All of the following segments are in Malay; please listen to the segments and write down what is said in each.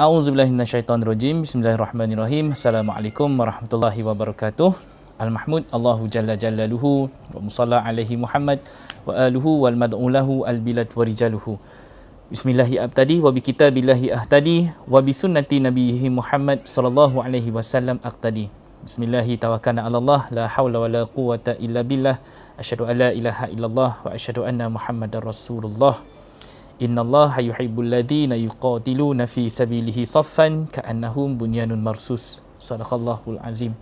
A'udzubillahi minasyaitonirrajim. Bismillahirrahmanirrahim. Assalamualaikum warahmatullahi wabarakatuh. Al-Mahmud Allahu Jalla Jalaluhu wa musalla alaihi Muhammad wa aluhu wal mad'ulahu al-bilad wa rijaluhu. Bismillahi abtadi wa bi kitabillahi ahtadi wa bi sunnati nabiyhi Muhammad sallallahu alaihi wasallam aqtadi. Bismillahi tawakkalna 'ala Allah la haula wa la quwwata illa billah. Asyhadu an la ilaha illallah wa asyhadu anna Muhammadar Rasulullah. Innallaha yuhibbul ladzina yuqatiluna fi sabilihi saffan ka'annahum bunyanun marsus. Sadaqallahul azim.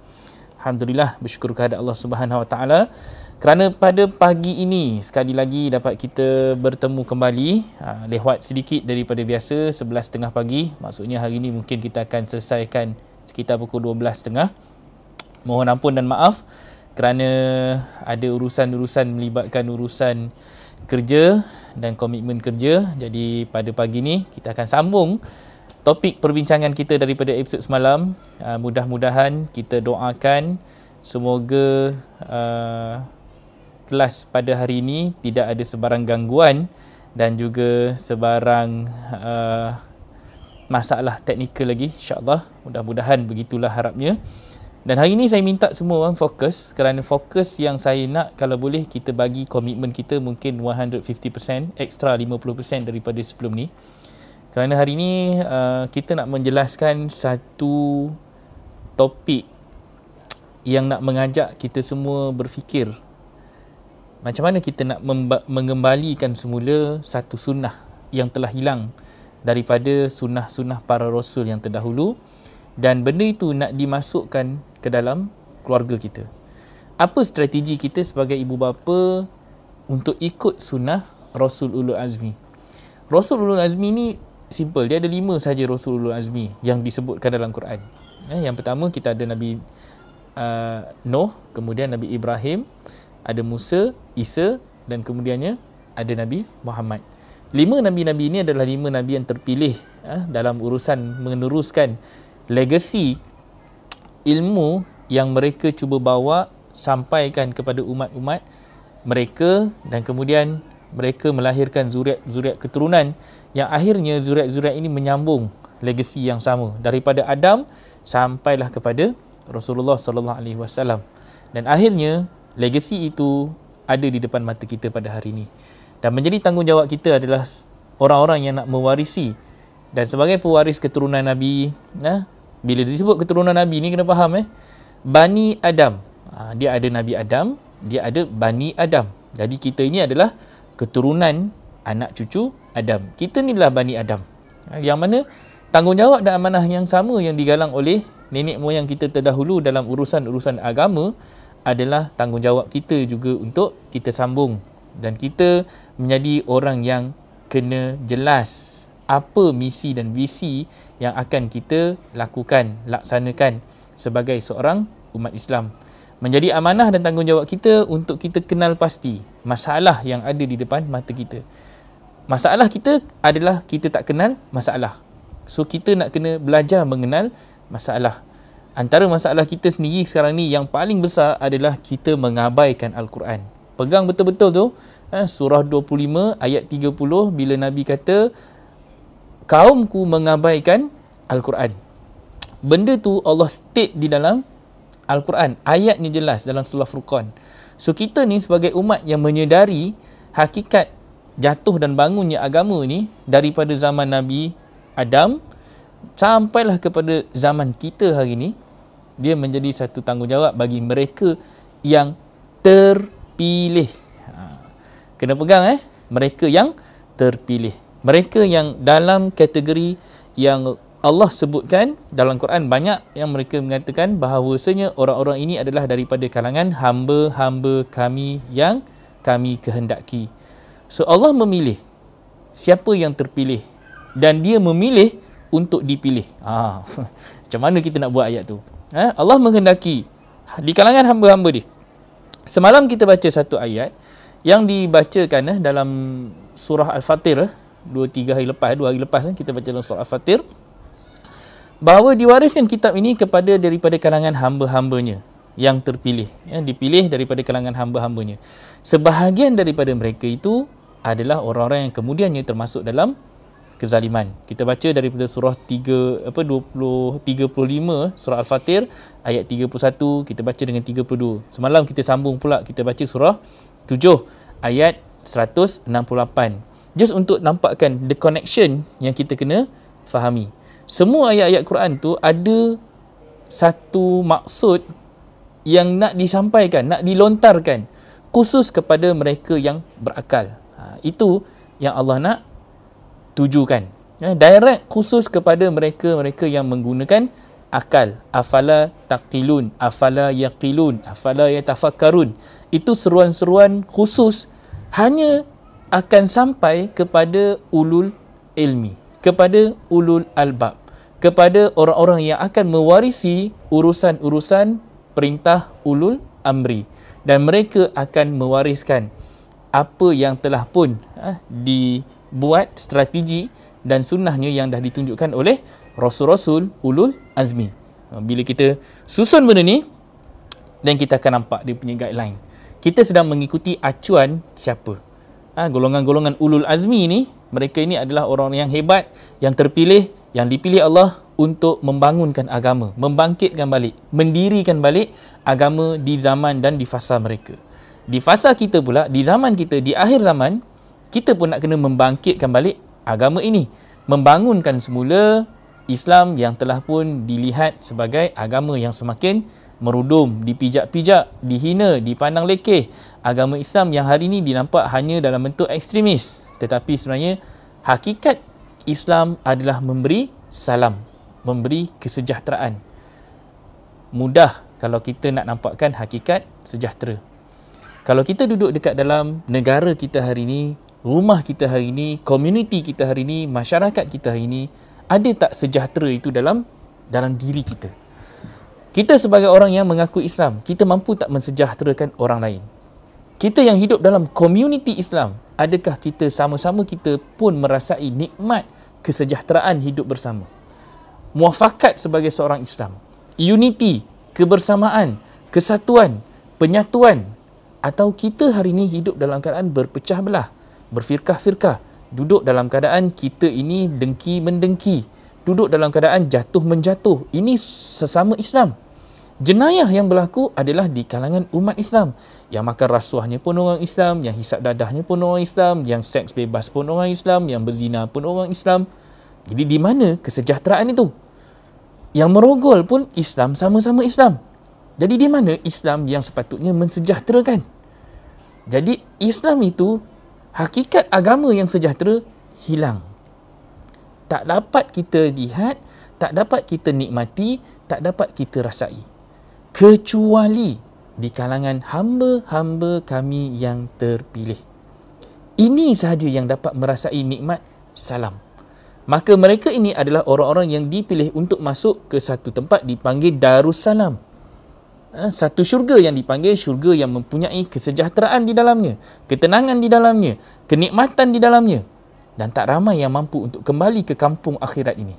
Alhamdulillah, bersyukur kepada Allah Subhanahu wa taala kerana pada pagi ini sekali lagi dapat kita bertemu kembali, lewat sedikit daripada biasa 11.30 pagi. Maksudnya hari ini mungkin kita akan selesaikan sekitar pukul 12.30. Mohon ampun dan maaf kerana ada urusan-urusan melibatkan urusan kerja dan komitmen kerja. Jadi pada pagi ni kita akan sambung topik perbincangan kita daripada episod semalam. Mudah-mudahan kita doakan semoga kelas pada hari ini tidak ada sebarang gangguan dan juga sebarang masalah teknikal lagi, insya-Allah. Mudah-mudahan begitulah harapnya. Dan hari ini saya minta semua orang fokus, kerana fokus yang saya nak, kalau boleh kita bagi komitmen kita mungkin 150%, extra 50% daripada sebelum ni. Kerana hari ini kita nak menjelaskan satu topik yang nak mengajak kita semua berfikir macam mana kita nak mengembalikan semula satu sunnah yang telah hilang daripada sunnah-sunnah para rasul yang terdahulu, dan benda itu nak dimasukkan ke dalam keluarga kita. Apa strategi kita sebagai ibu bapa untuk ikut sunnah Rasul Ulul Azmi? Rasul Ulul Azmi ni simple, dia ada 5 sahaja Rasul Ulul Azmi yang disebutkan dalam Quran. Yang pertama kita ada Nabi Nuh, kemudian Nabi Ibrahim, ada Musa, Isa, dan kemudiannya ada Nabi Muhammad. 5 nabi-nabi ini adalah 5 nabi yang terpilih dalam urusan meneruskan legasi ilmu yang mereka cuba bawa sampaikan kepada umat-umat mereka, dan kemudian mereka melahirkan zuriat-zuriat keturunan yang akhirnya zuriat-zuriat ini menyambung legasi yang sama daripada Adam sampailah kepada Rasulullah sallallahu alaihi wasallam, dan akhirnya legasi itu ada di depan mata kita pada hari ini, dan menjadi tanggungjawab kita adalah orang-orang yang nak mewarisi. Dan sebagai pewaris keturunan Nabi, bila disebut keturunan Nabi ni kena faham Bani Adam. Dia ada Nabi Adam, dia ada Bani Adam. Jadi kita ini adalah keturunan anak cucu Adam. Kita ni adalah Bani Adam. Yang mana tanggungjawab dan amanah yang sama yang digalang oleh nenek moyang kita terdahulu dalam urusan-urusan agama adalah tanggungjawab kita juga untuk kita sambung. Dan kita menjadi orang yang kena jelas apa misi dan visi yang akan kita lakukan, laksanakan sebagai seorang umat Islam. Menjadi amanah dan tanggungjawab kita untuk kita kenal pasti masalah yang ada di depan mata kita. Masalah kita adalah kita tak kenal masalah. So kita nak kena belajar mengenal masalah. Antara masalah kita sendiri sekarang ni yang paling besar adalah kita mengabaikan Al-Quran. Pegang betul-betul tu, surah 25 ayat 30 bila Nabi kata kaumku mengabaikan Al-Quran. Benda tu Allah state di dalam Al-Quran. Ayatnya jelas dalam surah Furqan. So kita ni sebagai umat yang menyedari hakikat jatuh dan bangunnya agama ni daripada zaman Nabi Adam sampailah kepada zaman kita hari ni, dia menjadi satu tanggungjawab bagi mereka yang terpilih. Kena pegang mereka yang terpilih. Mereka yang dalam kategori yang Allah sebutkan dalam Quran, banyak yang mereka mengatakan bahawasanya orang-orang ini adalah daripada kalangan hamba-hamba kami yang kami kehendaki. So Allah memilih siapa yang terpilih dan dia memilih untuk dipilih. Macam mana kita nak buat ayat tu? Allah menghendaki di kalangan hamba-hamba dia. Semalam kita baca satu ayat yang dibacakan dalam surah Al-Fatir, 2 hari lepas kita baca dalam surah Al-Fatir, bahawa diwariskan kitab ini kepada daripada kalangan hamba-hambanya yang terpilih, dipilih daripada kalangan hamba-hambanya. Sebahagian daripada mereka itu adalah orang-orang yang kemudiannya termasuk dalam kezaliman. Kita baca daripada surah 35 surah Al-Fatir ayat 31, kita baca dengan 32. Semalam kita sambung pula, kita baca surah 7 ayat 168. Just untuk nampakkan the connection yang kita kena fahami. Semua ayat-ayat Quran tu ada satu maksud yang nak disampaikan, nak dilontarkan khusus kepada mereka yang berakal. Itu yang Allah nak tujukan. Direct khusus kepada mereka yang menggunakan akal. Afala taqilun, afala yaqilun, afala yatafakkarun. Itu seruan-seruan khusus hanya akan sampai kepada ulul ilmi, kepada ulul albab, kepada orang-orang yang akan mewarisi urusan-urusan perintah ulul amri, dan mereka akan mewariskan apa yang telah pun dibuat strategi dan sunnahnya yang dah ditunjukkan oleh Rasul-Rasul ulul azmi. Bila kita susun benda ni, dan kita akan nampak dia punya guideline, kita sedang mengikuti acuan siapa? Golongan-golongan ulul azmi ni, mereka ini adalah orang yang hebat, yang terpilih, yang dipilih Allah untuk membangunkan agama, membangkitkan balik, mendirikan balik agama di zaman dan di fasa mereka. Di fasa kita pula, di zaman kita, di akhir zaman, kita pun nak kena membangkitkan balik agama ini, membangunkan semula Islam yang telah pun dilihat sebagai agama yang semakin merudum, dipijak-pijak, dihina, dipandang lekeh. Agama Islam yang hari ini dinampak hanya dalam bentuk ekstremis, tetapi sebenarnya hakikat Islam adalah memberi salam, memberi kesejahteraan. Mudah kalau kita nak nampakkan hakikat sejahtera. Kalau kita duduk dekat dalam negara kita hari ini, rumah kita hari ini, komuniti kita hari ini, masyarakat kita hari ini, ada tak sejahtera itu dalam diri kita? Kita sebagai orang yang mengaku Islam, kita mampu tak mensejahterakan orang lain? Kita yang hidup dalam komuniti Islam, adakah kita sama-sama kita pun merasai nikmat kesejahteraan hidup bersama? Muafakat sebagai seorang Islam, unity, kebersamaan, kesatuan, penyatuan. Atau kita hari ini hidup dalam keadaan berpecah belah, berfirkah-firkah, duduk dalam keadaan kita ini dengki-mendengki, duduk dalam keadaan jatuh-menjatuh. Ini sesama Islam. Jenayah yang berlaku adalah di kalangan umat Islam. Yang makan rasuahnya pun orang Islam, yang hisap dadahnya pun orang Islam, yang seks bebas pun orang Islam, yang berzina pun orang Islam. Jadi di mana kesejahteraan itu? Yang merogol pun Islam, sama-sama Islam. Jadi di mana Islam yang sepatutnya mensejahterakan? Jadi Islam itu, hakikat agama yang sejahtera hilang. Tak dapat kita lihat, tak dapat kita nikmati, tak dapat kita rasai. Kecuali di kalangan hamba-hamba kami yang terpilih. Ini sahaja yang dapat merasai nikmat salam. Maka mereka ini adalah orang-orang yang dipilih untuk masuk ke satu tempat dipanggil Darussalam. Satu syurga yang dipanggil syurga yang mempunyai kesejahteraan di dalamnya, ketenangan di dalamnya, kenikmatan di dalamnya. Dan tak ramai yang mampu untuk kembali ke kampung akhirat ini.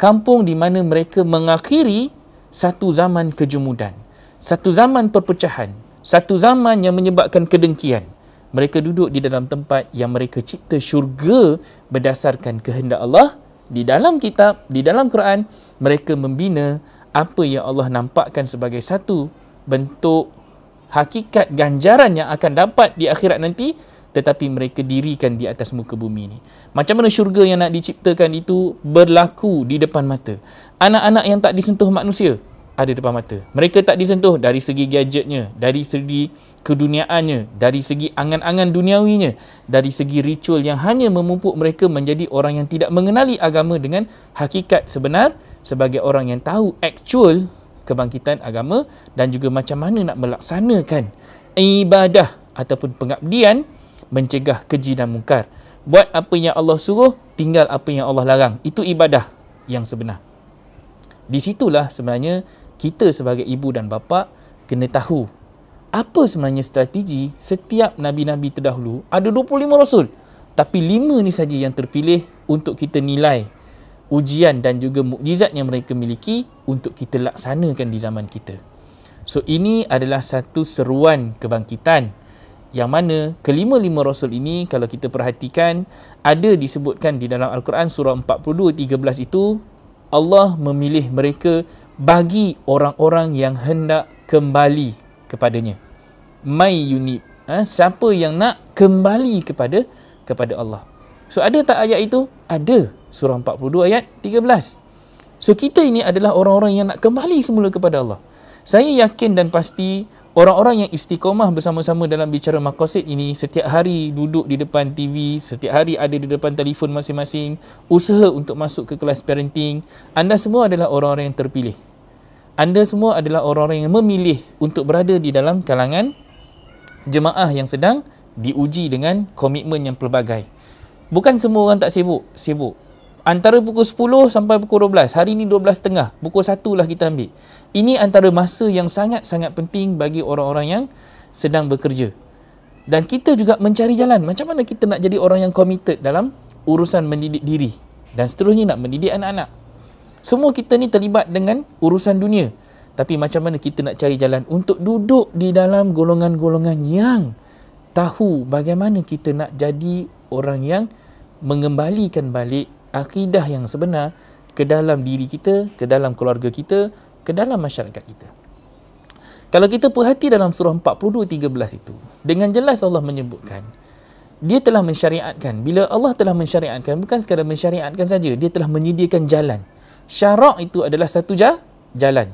Kampung di mana mereka mengakhiri satu zaman kejumudan, satu zaman perpecahan, satu zaman yang menyebabkan kedengkian. Mereka duduk di dalam tempat yang mereka cipta syurga berdasarkan kehendak Allah. Di dalam kitab, di dalam Quran, mereka membina apa yang Allah nampakkan sebagai satu bentuk hakikat ganjaran yang akan dapat di akhirat nanti, tetapi mereka dirikan di atas muka bumi ini. Macam mana syurga yang nak diciptakan itu berlaku di depan mata. Anak-anak yang tak disentuh manusia ada depan mata. Mereka tak disentuh dari segi gadgetnya, dari segi keduniaannya, dari segi angan-angan duniawinya, dari segi ritual yang hanya memupuk mereka menjadi orang yang tidak mengenali agama dengan hakikat sebenar, sebagai orang yang tahu actual kebangkitan agama dan juga macam mana nak melaksanakan ibadah ataupun pengabdian, mencegah keji dan mungkar. Buat apa yang Allah suruh, tinggal apa yang Allah larang. Itu ibadah yang sebenar. Di situlah sebenarnya kita sebagai ibu dan bapa kena tahu apa sebenarnya strategi setiap nabi-nabi terdahulu. Ada 25 rasul, tapi 5 ni saja yang terpilih untuk kita nilai ujian dan juga mukjizat yang mereka miliki untuk kita laksanakan di zaman kita. So ini adalah satu seruan kebangkitan Yang mana kelima-lima Rasul ini kalau kita perhatikan ada disebutkan di dalam Al-Quran surah 42:13 itu Allah memilih mereka bagi orang-orang yang hendak kembali kepadanya. May yunib, siapa yang nak kembali kepada Allah. So ada tak ayat itu? Ada. Surah 42 ayat 13. So kita ini adalah orang-orang yang nak kembali semula kepada Allah. Saya yakin dan pasti orang-orang yang istiqomah bersama-sama dalam bicara maqasid ini setiap hari duduk di depan TV, setiap hari ada di depan telefon masing-masing, usaha untuk masuk ke kelas parenting. Anda semua adalah orang-orang yang terpilih. Anda semua adalah orang-orang yang memilih untuk berada di dalam kalangan jemaah yang sedang diuji dengan komitmen yang pelbagai. Bukan semua orang tak sibuk. Antara pukul 10 sampai pukul 12. Hari ni 12.30. Pukul 1 lah kita ambil. Ini antara masa yang sangat-sangat penting bagi orang-orang yang sedang bekerja. Dan kita juga mencari jalan. Macam mana kita nak jadi orang yang committed dalam urusan mendidik diri. Dan seterusnya nak mendidik anak-anak. Semua kita ni terlibat dengan urusan dunia. Tapi macam mana kita nak cari jalan untuk duduk di dalam golongan-golongan yang tahu bagaimana kita nak jadi orang yang mengembalikan balik akidah yang sebenar ke dalam diri kita, ke dalam keluarga kita, ke dalam masyarakat kita. Kalau kita perhati dalam surah 42:13 itu, dengan jelas Allah menyebutkan, dia telah mensyariatkan. Bila Allah telah mensyariatkan, bukan sekadar mensyariatkan saja, dia telah menyediakan jalan. Syarak itu adalah satu jalan.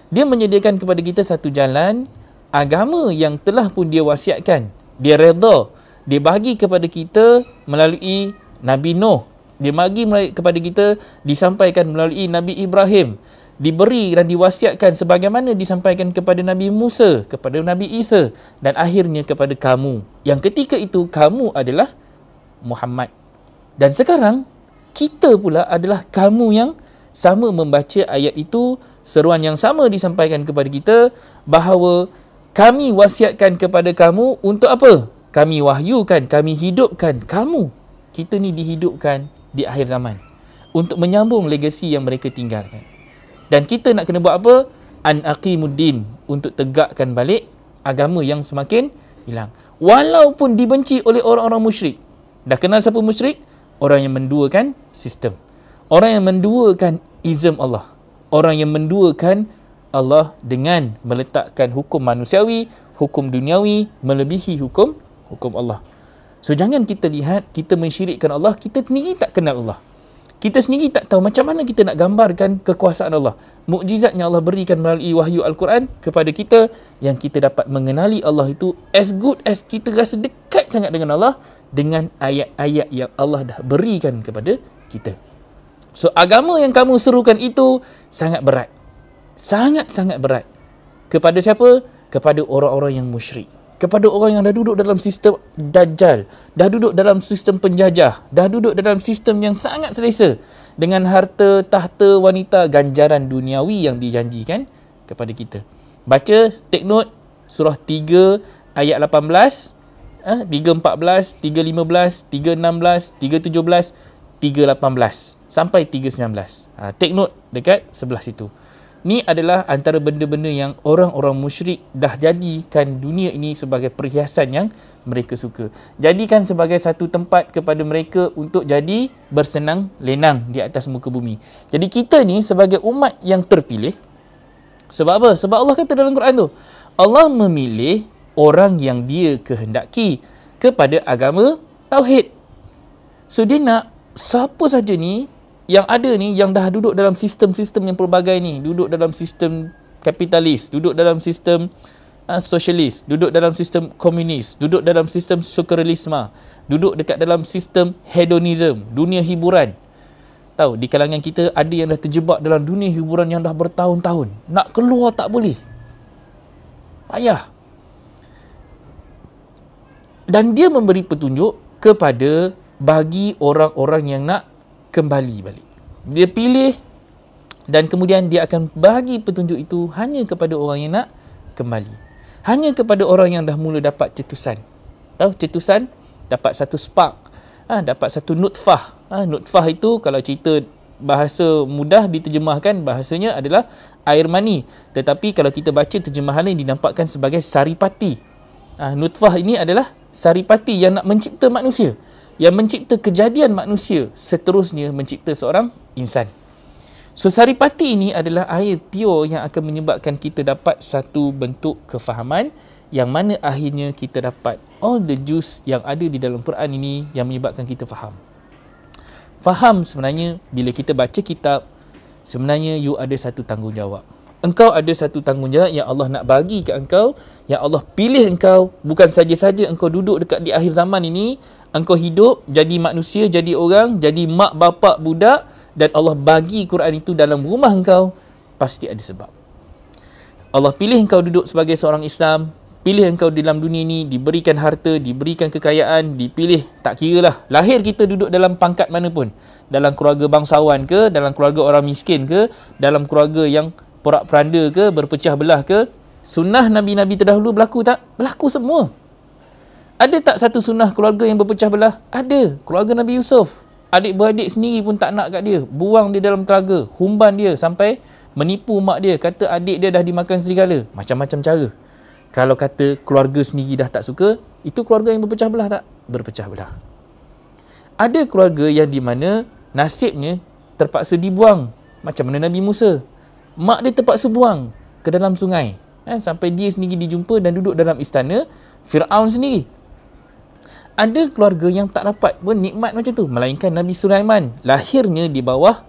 Dia menyediakan kepada kita satu jalan, agama yang telah pun dia wasiatkan, dia redha, dia bagi kepada kita melalui Nabi Nuh, dia bagi kepada kita disampaikan melalui Nabi Ibrahim, diberi dan diwasiatkan sebagaimana disampaikan kepada Nabi Musa, kepada Nabi Isa, dan akhirnya kepada kamu. Yang ketika itu kamu adalah Muhammad. Dan sekarang kita pula adalah kamu yang sama membaca ayat itu, seruan yang sama disampaikan kepada kita bahawa kami wasiatkan kepada kamu untuk apa? Kami wahyukan, kami hidupkan kamu. Kita ni dihidupkan di akhir zaman untuk menyambung legasi yang mereka tinggalkan. Dan kita nak kena buat apa? An aqimuddin, untuk tegakkan balik agama yang semakin hilang. Walaupun dibenci oleh orang-orang musyrik. Dah kenal siapa musyrik? Orang yang menduakan sistem. Orang yang menduakan izam Allah. Orang yang menduakan Allah dengan meletakkan hukum manusiawi, hukum duniawi melebihi hukum Allah. So jangan kita lihat kita mensyirikkan Allah, kita sendiri tak kenal Allah. Kita sendiri tak tahu macam mana kita nak gambarkan kekuasaan Allah. Mukjizat yang Allah berikan melalui wahyu Al-Quran kepada kita, yang kita dapat mengenali Allah itu as good as kita rasa dekat sangat dengan Allah dengan ayat-ayat yang Allah dah berikan kepada kita. So agama yang kamu serukan itu sangat berat. Sangat-sangat berat. Kepada siapa? Kepada orang-orang yang musyrik. Kepada orang yang dah duduk dalam sistem Dajjal, dah duduk dalam sistem penjajah, dah duduk dalam sistem yang sangat selesa dengan harta, tahta, wanita, ganjaran duniawi yang dijanjikan kepada kita. Baca, take note, surah 3 ayat 18, 3:14, 3:15, 3:16, 3:17, 3:18 sampai 3:19. Take note dekat sebelah situ. Ni adalah antara benda-benda yang orang-orang musyrik dah jadikan dunia ini sebagai perhiasan yang mereka suka. Jadikan sebagai satu tempat kepada mereka untuk jadi bersenang lenang di atas muka bumi. Jadi kita ni sebagai umat yang terpilih, sebab apa? Sebab Allah kata dalam Quran tu, Allah memilih orang yang dia kehendaki kepada agama Tauhid. So dia nak siapa saja ni yang ada ni, yang dah duduk dalam sistem-sistem yang pelbagai ni, duduk dalam sistem kapitalis, duduk dalam sistem sosialis, duduk dalam sistem komunis, duduk dalam sistem sekularisme, duduk dekat dalam sistem hedonism, dunia hiburan. Tahu, di kalangan kita ada yang dah terjebak dalam dunia hiburan yang dah bertahun-tahun. Nak keluar tak boleh. Payah. Dan dia memberi petunjuk kepada bagi orang-orang yang nak kembali balik. Dia pilih dan kemudian dia akan bagi petunjuk itu hanya kepada orang yang nak kembali. Hanya kepada orang yang dah mula dapat cetusan. Tahu cetusan? Dapat satu spark. Dapat satu nutfah. Nutfah itu kalau cerita bahasa mudah diterjemahkan, bahasanya adalah air mani. Tetapi kalau kita baca terjemahan ini dinampakkan sebagai saripati. Nutfah ini adalah saripati yang nak mencipta manusia, yang mencipta kejadian manusia, seterusnya mencipta seorang insan. So saripati ini adalah air pure yang akan menyebabkan kita dapat satu bentuk kefahaman, yang mana akhirnya kita dapat all the juice yang ada di dalam Quran ini yang menyebabkan kita faham. Faham sebenarnya bila kita baca kitab, sebenarnya you ada satu tanggungjawab. Engkau ada satu tanggungjawab yang Allah nak bagi ke engkau, yang Allah pilih engkau. Bukan saja-saja engkau duduk dekat di akhir zaman ini, engkau hidup, jadi manusia, jadi orang, jadi mak bapak budak, dan Allah bagi Quran itu dalam rumah engkau, pasti ada sebab. Allah pilih engkau duduk sebagai seorang Islam, pilih engkau dalam dunia ini, diberikan harta, diberikan kekayaan, dipilih, tak kira lah lahir kita duduk dalam pangkat mana pun, dalam keluarga bangsawan ke, dalam keluarga orang miskin ke, dalam keluarga yang porak-peranda ke, berpecah belah ke, sunnah Nabi-Nabi terdahulu berlaku tak? Berlaku semua. Ada tak satu sunnah keluarga yang berpecah belah? Ada. Keluarga Nabi Yusuf, adik-beradik sendiri pun tak nak kat dia, buang dia dalam telaga, humban dia sampai menipu mak dia, kata adik dia dah dimakan serigala. Macam-macam cara. Kalau kata keluarga sendiri dah tak suka, itu keluarga yang berpecah belah tak? Berpecah belah. Ada keluarga yang di mana nasibnya terpaksa dibuang, macam mana Nabi Musa. Mak dia terpaksa buang ke dalam sungai, sampai dia sendiri dijumpa dan duduk dalam istana Fir'aun sendiri. Ada keluarga yang tak dapat pun nikmat macam tu, melainkan Nabi Sulaiman lahirnya di bawah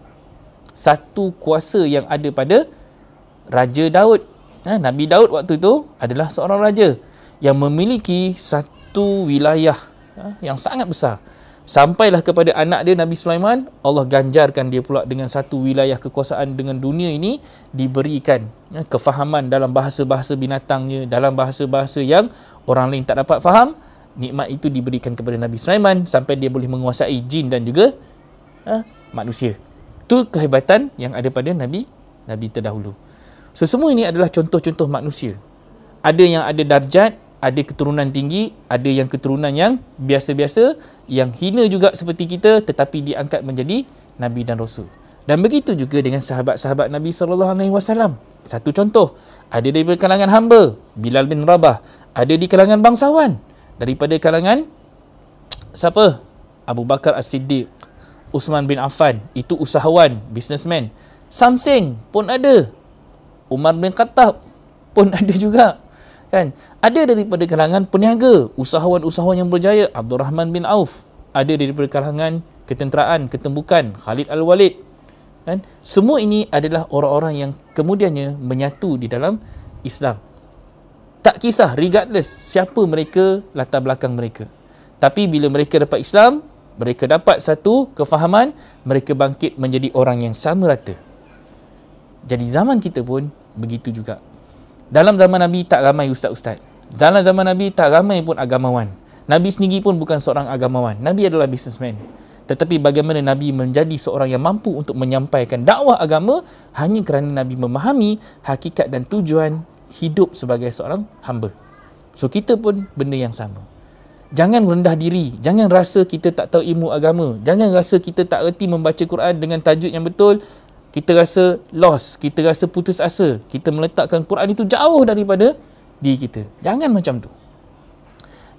satu kuasa yang ada pada Raja Daud. Nabi Daud waktu itu adalah seorang raja yang memiliki satu wilayah yang sangat besar. Sampailah kepada anak dia Nabi Sulaiman, Allah ganjarkan dia pula dengan satu wilayah kekuasaan dengan dunia ini, diberikan kefahaman dalam bahasa-bahasa binatangnya, dalam bahasa-bahasa yang orang lain tak dapat faham. Nikmat itu diberikan kepada Nabi Sulaiman sampai dia boleh menguasai jin dan juga manusia. Itu kehebatan yang ada pada Nabi terdahulu. So semua ini adalah contoh-contoh manusia. Ada yang ada darjat, ada keturunan tinggi, ada yang keturunan yang biasa-biasa, yang hina juga seperti kita, tetapi diangkat menjadi Nabi dan Rasul. Dan begitu juga dengan sahabat-sahabat Nabi SAW. Satu contoh, ada daripada kalangan hamba, Bilal bin Rabah. Ada di kalangan bangsawan, daripada kalangan siapa? Abu Bakar As-Siddiq, Uthman bin Affan, itu usahawan, businessman. Samseng pun ada, Umar bin Khattab pun ada juga. Kan? Ada daripada kalangan peniaga, usahawan-usahawan yang berjaya, Abdurrahman bin Auf. Ada daripada kalangan ketenteraan, ketembukan, Khalid Al-Walid. Kan? Semua ini adalah orang-orang yang kemudiannya menyatu di dalam Islam. Tak kisah, regardless siapa mereka, latar belakang mereka. Tapi bila mereka dapat Islam, mereka dapat satu kefahaman, mereka bangkit menjadi orang yang sama rata. Jadi zaman kita pun begitu juga. Dalam zaman Nabi tak ramai ustaz-ustaz. Dalam zaman Nabi tak ramai pun agamawan. Nabi sendiri pun bukan seorang agamawan. Nabi adalah businessman. Tetapi bagaimana Nabi menjadi seorang yang mampu untuk menyampaikan dakwah agama hanya kerana Nabi memahami hakikat dan tujuan hidup sebagai seorang hamba. So kita pun benda yang sama. Jangan rendah diri. Jangan rasa kita tak tahu ilmu agama. Jangan rasa kita tak erti membaca Quran dengan tajuk yang betul. Kita rasa lost, kita rasa putus asa, kita meletakkan Quran itu jauh daripada diri kita. Jangan macam tu.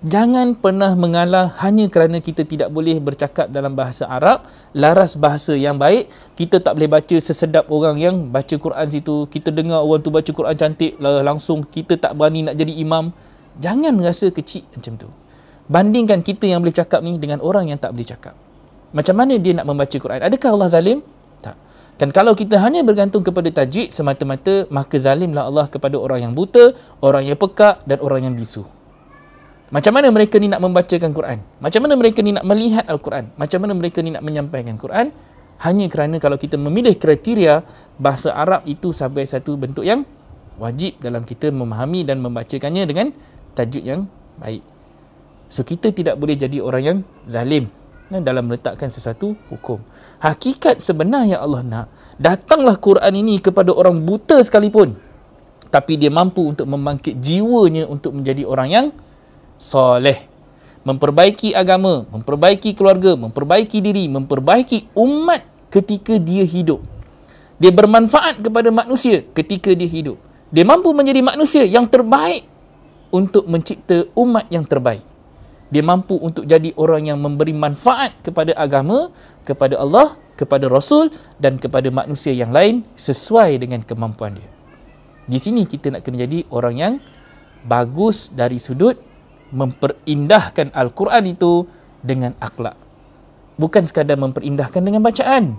Jangan pernah mengalah hanya kerana kita tidak boleh bercakap dalam bahasa Arab, laras bahasa yang baik, kita tak boleh baca sesedap orang yang baca Quran situ, kita dengar orang tu baca Quran cantik, langsung kita tak berani nak jadi imam. Jangan rasa kecil macam tu. Bandingkan kita yang boleh cakap ni dengan orang yang tak boleh cakap. Macam mana dia nak membaca Quran? Adakah Allah zalim? Dan kalau kita hanya bergantung kepada tajwid semata-mata, maka zalimlah Allah kepada orang yang buta, orang yang pekak dan orang yang bisu. Macam mana mereka ni nak membacakan Quran? Macam mana mereka ni nak melihat Al-Quran? Macam mana mereka ni nak menyampaikan Quran? Hanya kerana kalau kita memilih kriteria bahasa Arab itu sebagai satu bentuk yang wajib dalam kita memahami dan membacakannya dengan tajwid yang baik. So kita tidak boleh jadi orang yang zalim dalam meletakkan sesuatu hukum. Hakikat sebenar yang Allah nak, datanglah Quran ini kepada orang buta sekalipun, tapi dia mampu untuk membangkit jiwanya untuk menjadi orang yang soleh, memperbaiki agama, memperbaiki keluarga, memperbaiki diri, memperbaiki umat ketika dia hidup. Dia bermanfaat kepada manusia ketika dia hidup. Dia mampu menjadi manusia yang terbaik untuk mencipta umat yang terbaik. Dia mampu untuk jadi orang yang memberi manfaat kepada agama, kepada Allah, kepada Rasul dan kepada manusia yang lain sesuai dengan kemampuan dia. Di sini kita nak kena jadi orang yang bagus dari sudut memperindah Al-Quran itu dengan akhlak. Bukan sekadar memperindah dengan bacaan.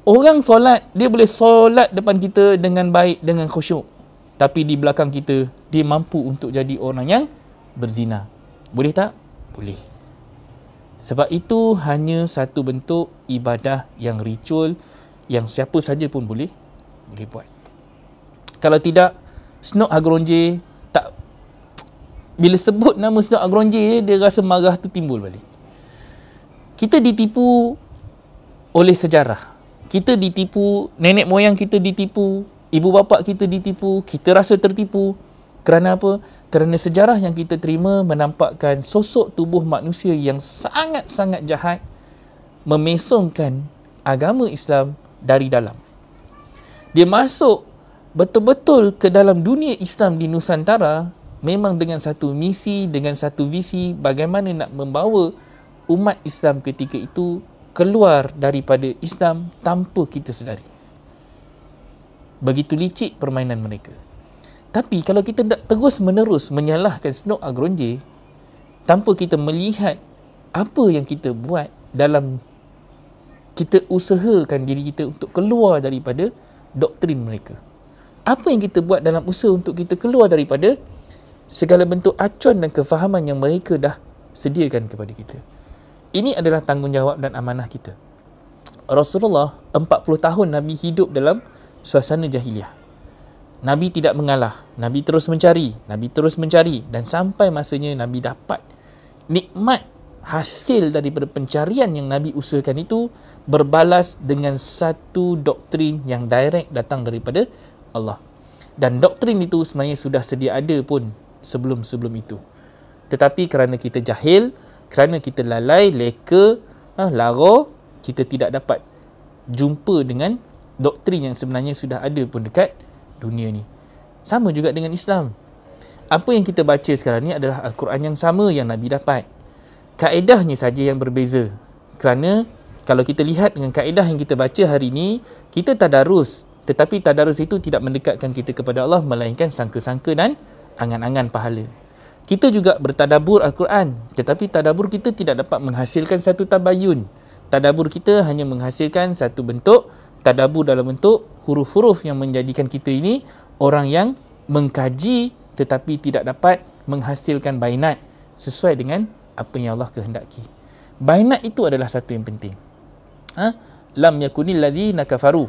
Orang solat, dia boleh solat depan kita dengan baik, dengan khusyuk. Tapi di belakang kita, dia mampu untuk jadi orang yang berzina. Boleh tak? Boleh. Sebab itu hanya satu bentuk ibadah yang ritual, yang siapa saja pun boleh buat. Kalau tidak, Snok Agronje tak, bila sebut nama Snok Agronje, dia rasa marah tu timbul balik. Kita ditipu oleh sejarah. Kita ditipu, nenek moyang kita ditipu, ibu bapa kita ditipu, kita rasa tertipu. Kerana apa? Kerana sejarah yang kita terima menampakkan sosok tubuh manusia yang sangat-sangat jahat memesongkan agama Islam dari dalam. Dia masuk betul-betul ke dalam dunia Islam di Nusantara memang dengan satu misi, dengan satu visi bagaimana nak membawa umat Islam ketika itu keluar daripada Islam tanpa kita sedari. Begitu licik permainan mereka. Tapi kalau kita tak terus menerus menyalahkan Snok Agronje tanpa kita melihat apa yang kita buat dalam kita usahakan diri kita untuk keluar daripada doktrin mereka. Apa yang kita buat dalam usaha untuk kita keluar daripada segala bentuk acuan dan kefahaman yang mereka dah sediakan kepada kita. Ini adalah tanggungjawab dan amanah kita. Rasulullah 40 tahun Nabi hidup dalam suasana jahiliah. Nabi tidak mengalah. Nabi terus mencari. Dan sampai masanya Nabi dapat nikmat hasil daripada pencarian yang Nabi usahakan itu berbalas dengan satu doktrin yang direct datang daripada Allah. Dan doktrin itu sebenarnya sudah sedia ada pun sebelum-sebelum itu. Tetapi kerana kita jahil, kerana kita lalai, leka, lara, kita tidak dapat jumpa dengan doktrin yang sebenarnya sudah ada pun dekat dunia ni. Sama juga dengan Islam. Apa yang kita baca sekarang ni adalah Al-Quran yang sama yang Nabi dapat. Kaedahnya saja yang berbeza. Kerana kalau kita lihat dengan kaedah yang kita baca hari ni, kita tadarus. Tetapi tadarus itu tidak mendekatkan kita kepada Allah, melainkan sangka-sangka dan angan-angan pahala. Kita juga bertadabur Al-Quran, tetapi tadabur kita tidak dapat menghasilkan satu tabayun. Tadabur kita hanya menghasilkan satu bentuk tadabur dalam bentuk huruf-huruf yang menjadikan kita ini orang yang mengkaji tetapi tidak dapat menghasilkan bainat sesuai dengan apa yang Allah kehendaki. Bainat itu adalah satu yang penting. Lam yakunil ladzina kafaru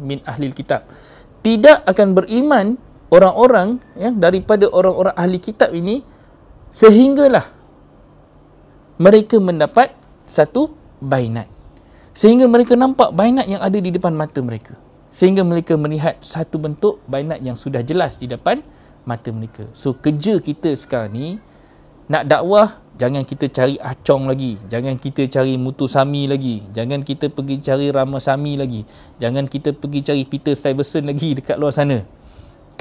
min ahlil kitab. Tidak akan beriman orang-orang daripada orang-orang ahli kitab ini sehinggalah mereka mendapat satu bainat. Sehingga mereka nampak bainat yang ada di depan mata mereka. Sehingga mereka melihat satu bentuk bainat yang sudah jelas di depan mata mereka. So kerja kita sekarang ni nak dakwah, jangan kita cari Acong lagi, jangan kita cari Mutusami lagi, jangan kita pergi cari Ramasamy lagi, jangan kita pergi cari Peter Stuyvesant lagi dekat luar sana.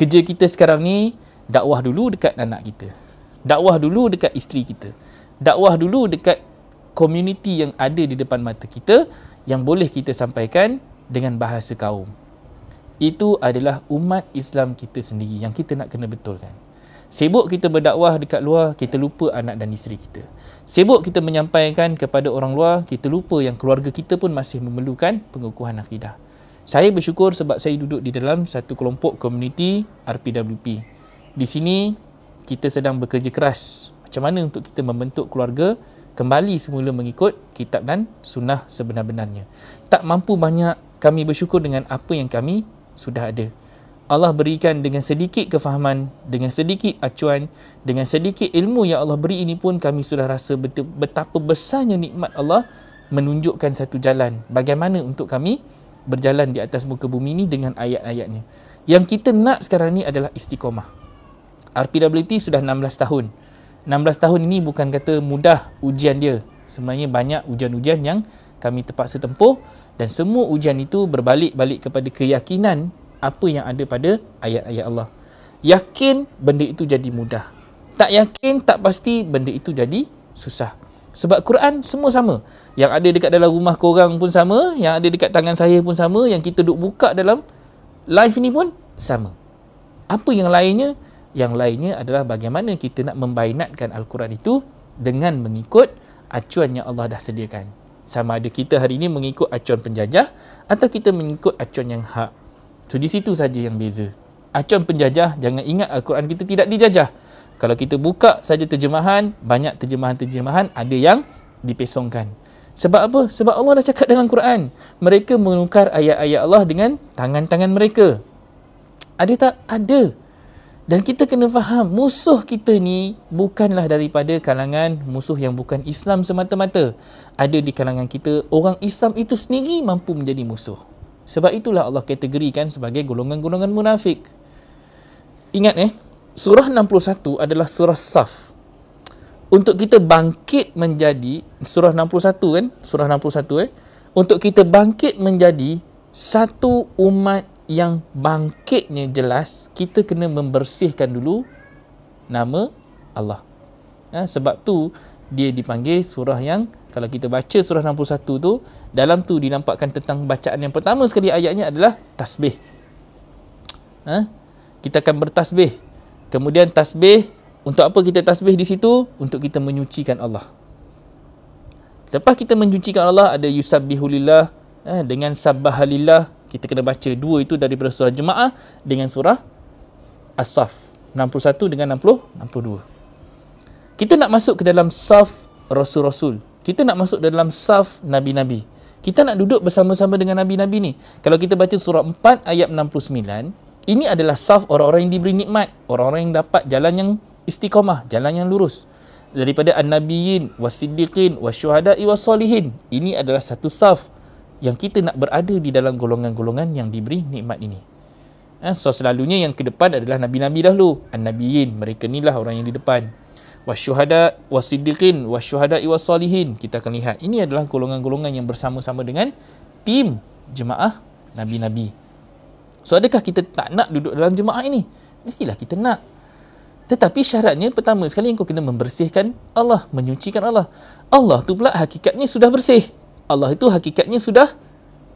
Kerja kita sekarang ni dakwah dulu dekat anak kita, dakwah dulu dekat isteri kita, dakwah dulu dekat komuniti yang ada di depan mata kita yang boleh kita sampaikan dengan bahasa kaum. Itu adalah umat Islam kita sendiri yang kita nak kena betulkan. Sibuk kita berdakwah dekat luar, kita lupa anak dan isteri kita. Sibuk kita menyampaikan kepada orang luar, kita lupa yang keluarga kita pun masih memerlukan pengukuhan akidah. Saya bersyukur sebab saya duduk di dalam satu kelompok komuniti RPWP. Di sini kita sedang bekerja keras macam mana untuk kita membentuk keluarga kembali semula mengikut kitab dan sunnah sebenar-benarnya. Tak mampu banyak, kami bersyukur dengan apa yang kami sudah ada. Allah berikan dengan sedikit kefahaman, dengan sedikit acuan, dengan sedikit ilmu yang Allah beri ini pun kami sudah rasa betapa besarnya nikmat Allah menunjukkan satu jalan. Bagaimana untuk kami berjalan di atas muka bumi ini dengan ayat-ayatnya. Yang kita nak sekarang ni adalah istiqamah. RPWP sudah 16 tahun. 16 tahun ini bukan kata mudah ujian dia. Sebenarnya banyak ujian-ujian yang kami terpaksa tempuh dan semua ujian itu berbalik-balik kepada keyakinan apa yang ada pada ayat-ayat Allah. Yakin, benda itu jadi mudah. Tak yakin, tak pasti, benda itu jadi susah. Sebab Quran semua sama. Yang ada dekat dalam rumah korang pun sama, yang ada dekat tangan saya pun sama, yang kita duk buka dalam live ni pun sama. Apa yang lainnya? Yang lainnya adalah bagaimana kita nak membainatkan Al-Quran itu dengan mengikut acuan yang Allah dah sediakan. Sama ada kita hari ini mengikut acuan penjajah atau kita mengikut acuan yang hak. So di situ saja yang beza. Acuan penjajah, jangan ingat Al-Quran kita tidak dijajah. Kalau kita buka saja terjemahan, banyak terjemahan-terjemahan ada yang dipesongkan. Sebab apa? Sebab Allah dah cakap dalam Quran. Mereka menukar ayat-ayat Allah dengan tangan-tangan mereka. Ada tak? Ada. Dan kita kena faham, musuh kita ni bukanlah daripada kalangan musuh yang bukan Islam semata-mata. Ada di kalangan kita, orang Islam itu sendiri mampu menjadi musuh. Sebab itulah Allah kategorikan sebagai golongan-golongan munafik. Ingat surah 61 adalah surah Saf. Untuk kita bangkit menjadi, surah 61 kan, surah 61 untuk kita bangkit menjadi satu umat yang bangkitnya jelas, kita kena membersihkan dulu nama Allah. Sebab tu dia dipanggil surah yang, kalau kita baca surah 61 tu, dalam tu dinampakkan tentang bacaan yang pertama sekali ayatnya adalah tasbih. Kita akan bertasbih. Kemudian tasbih, untuk apa kita tasbih di situ? Untuk kita menyucikan Allah. Lepas kita menyucikan Allah, ada yusabbihulillah dengan sabbahalillah. Kita kena baca dua itu daripada surah Jemaah dengan surah As-Saf 61 dengan 62. Kita nak masuk ke dalam saf Rasul-Rasul. Kita nak masuk dalam saf Nabi-Nabi. Kita nak duduk bersama-sama dengan Nabi-Nabi ni. Kalau kita baca surah 4 ayat 69, ini adalah saf orang-orang yang diberi nikmat, orang-orang yang dapat jalan yang istiqamah, jalan yang lurus. Daripada an-nabiyyin, was-siddiqin, wasyuhada'i was-solihin. Ini adalah satu saf yang kita nak berada di dalam golongan-golongan yang diberi nikmat ini. So selalunya yang ke depan adalah Nabi-Nabi dahulu. An-nabiyyin, mereka inilah orang yang di depan. Wasyuhada' was-siddiqin, wasyuhada'i was-solihin. Kita akan lihat, ini adalah golongan-golongan yang bersama-sama dengan tim jemaah Nabi-Nabi. So adakah kita tak nak duduk dalam jemaah ini? Mestilah kita nak. Tetapi syaratnya pertama sekali engkau kena membersihkan Allah, menyucikan Allah. Allah tu pula hakikatnya sudah bersih. Allah itu hakikatnya sudah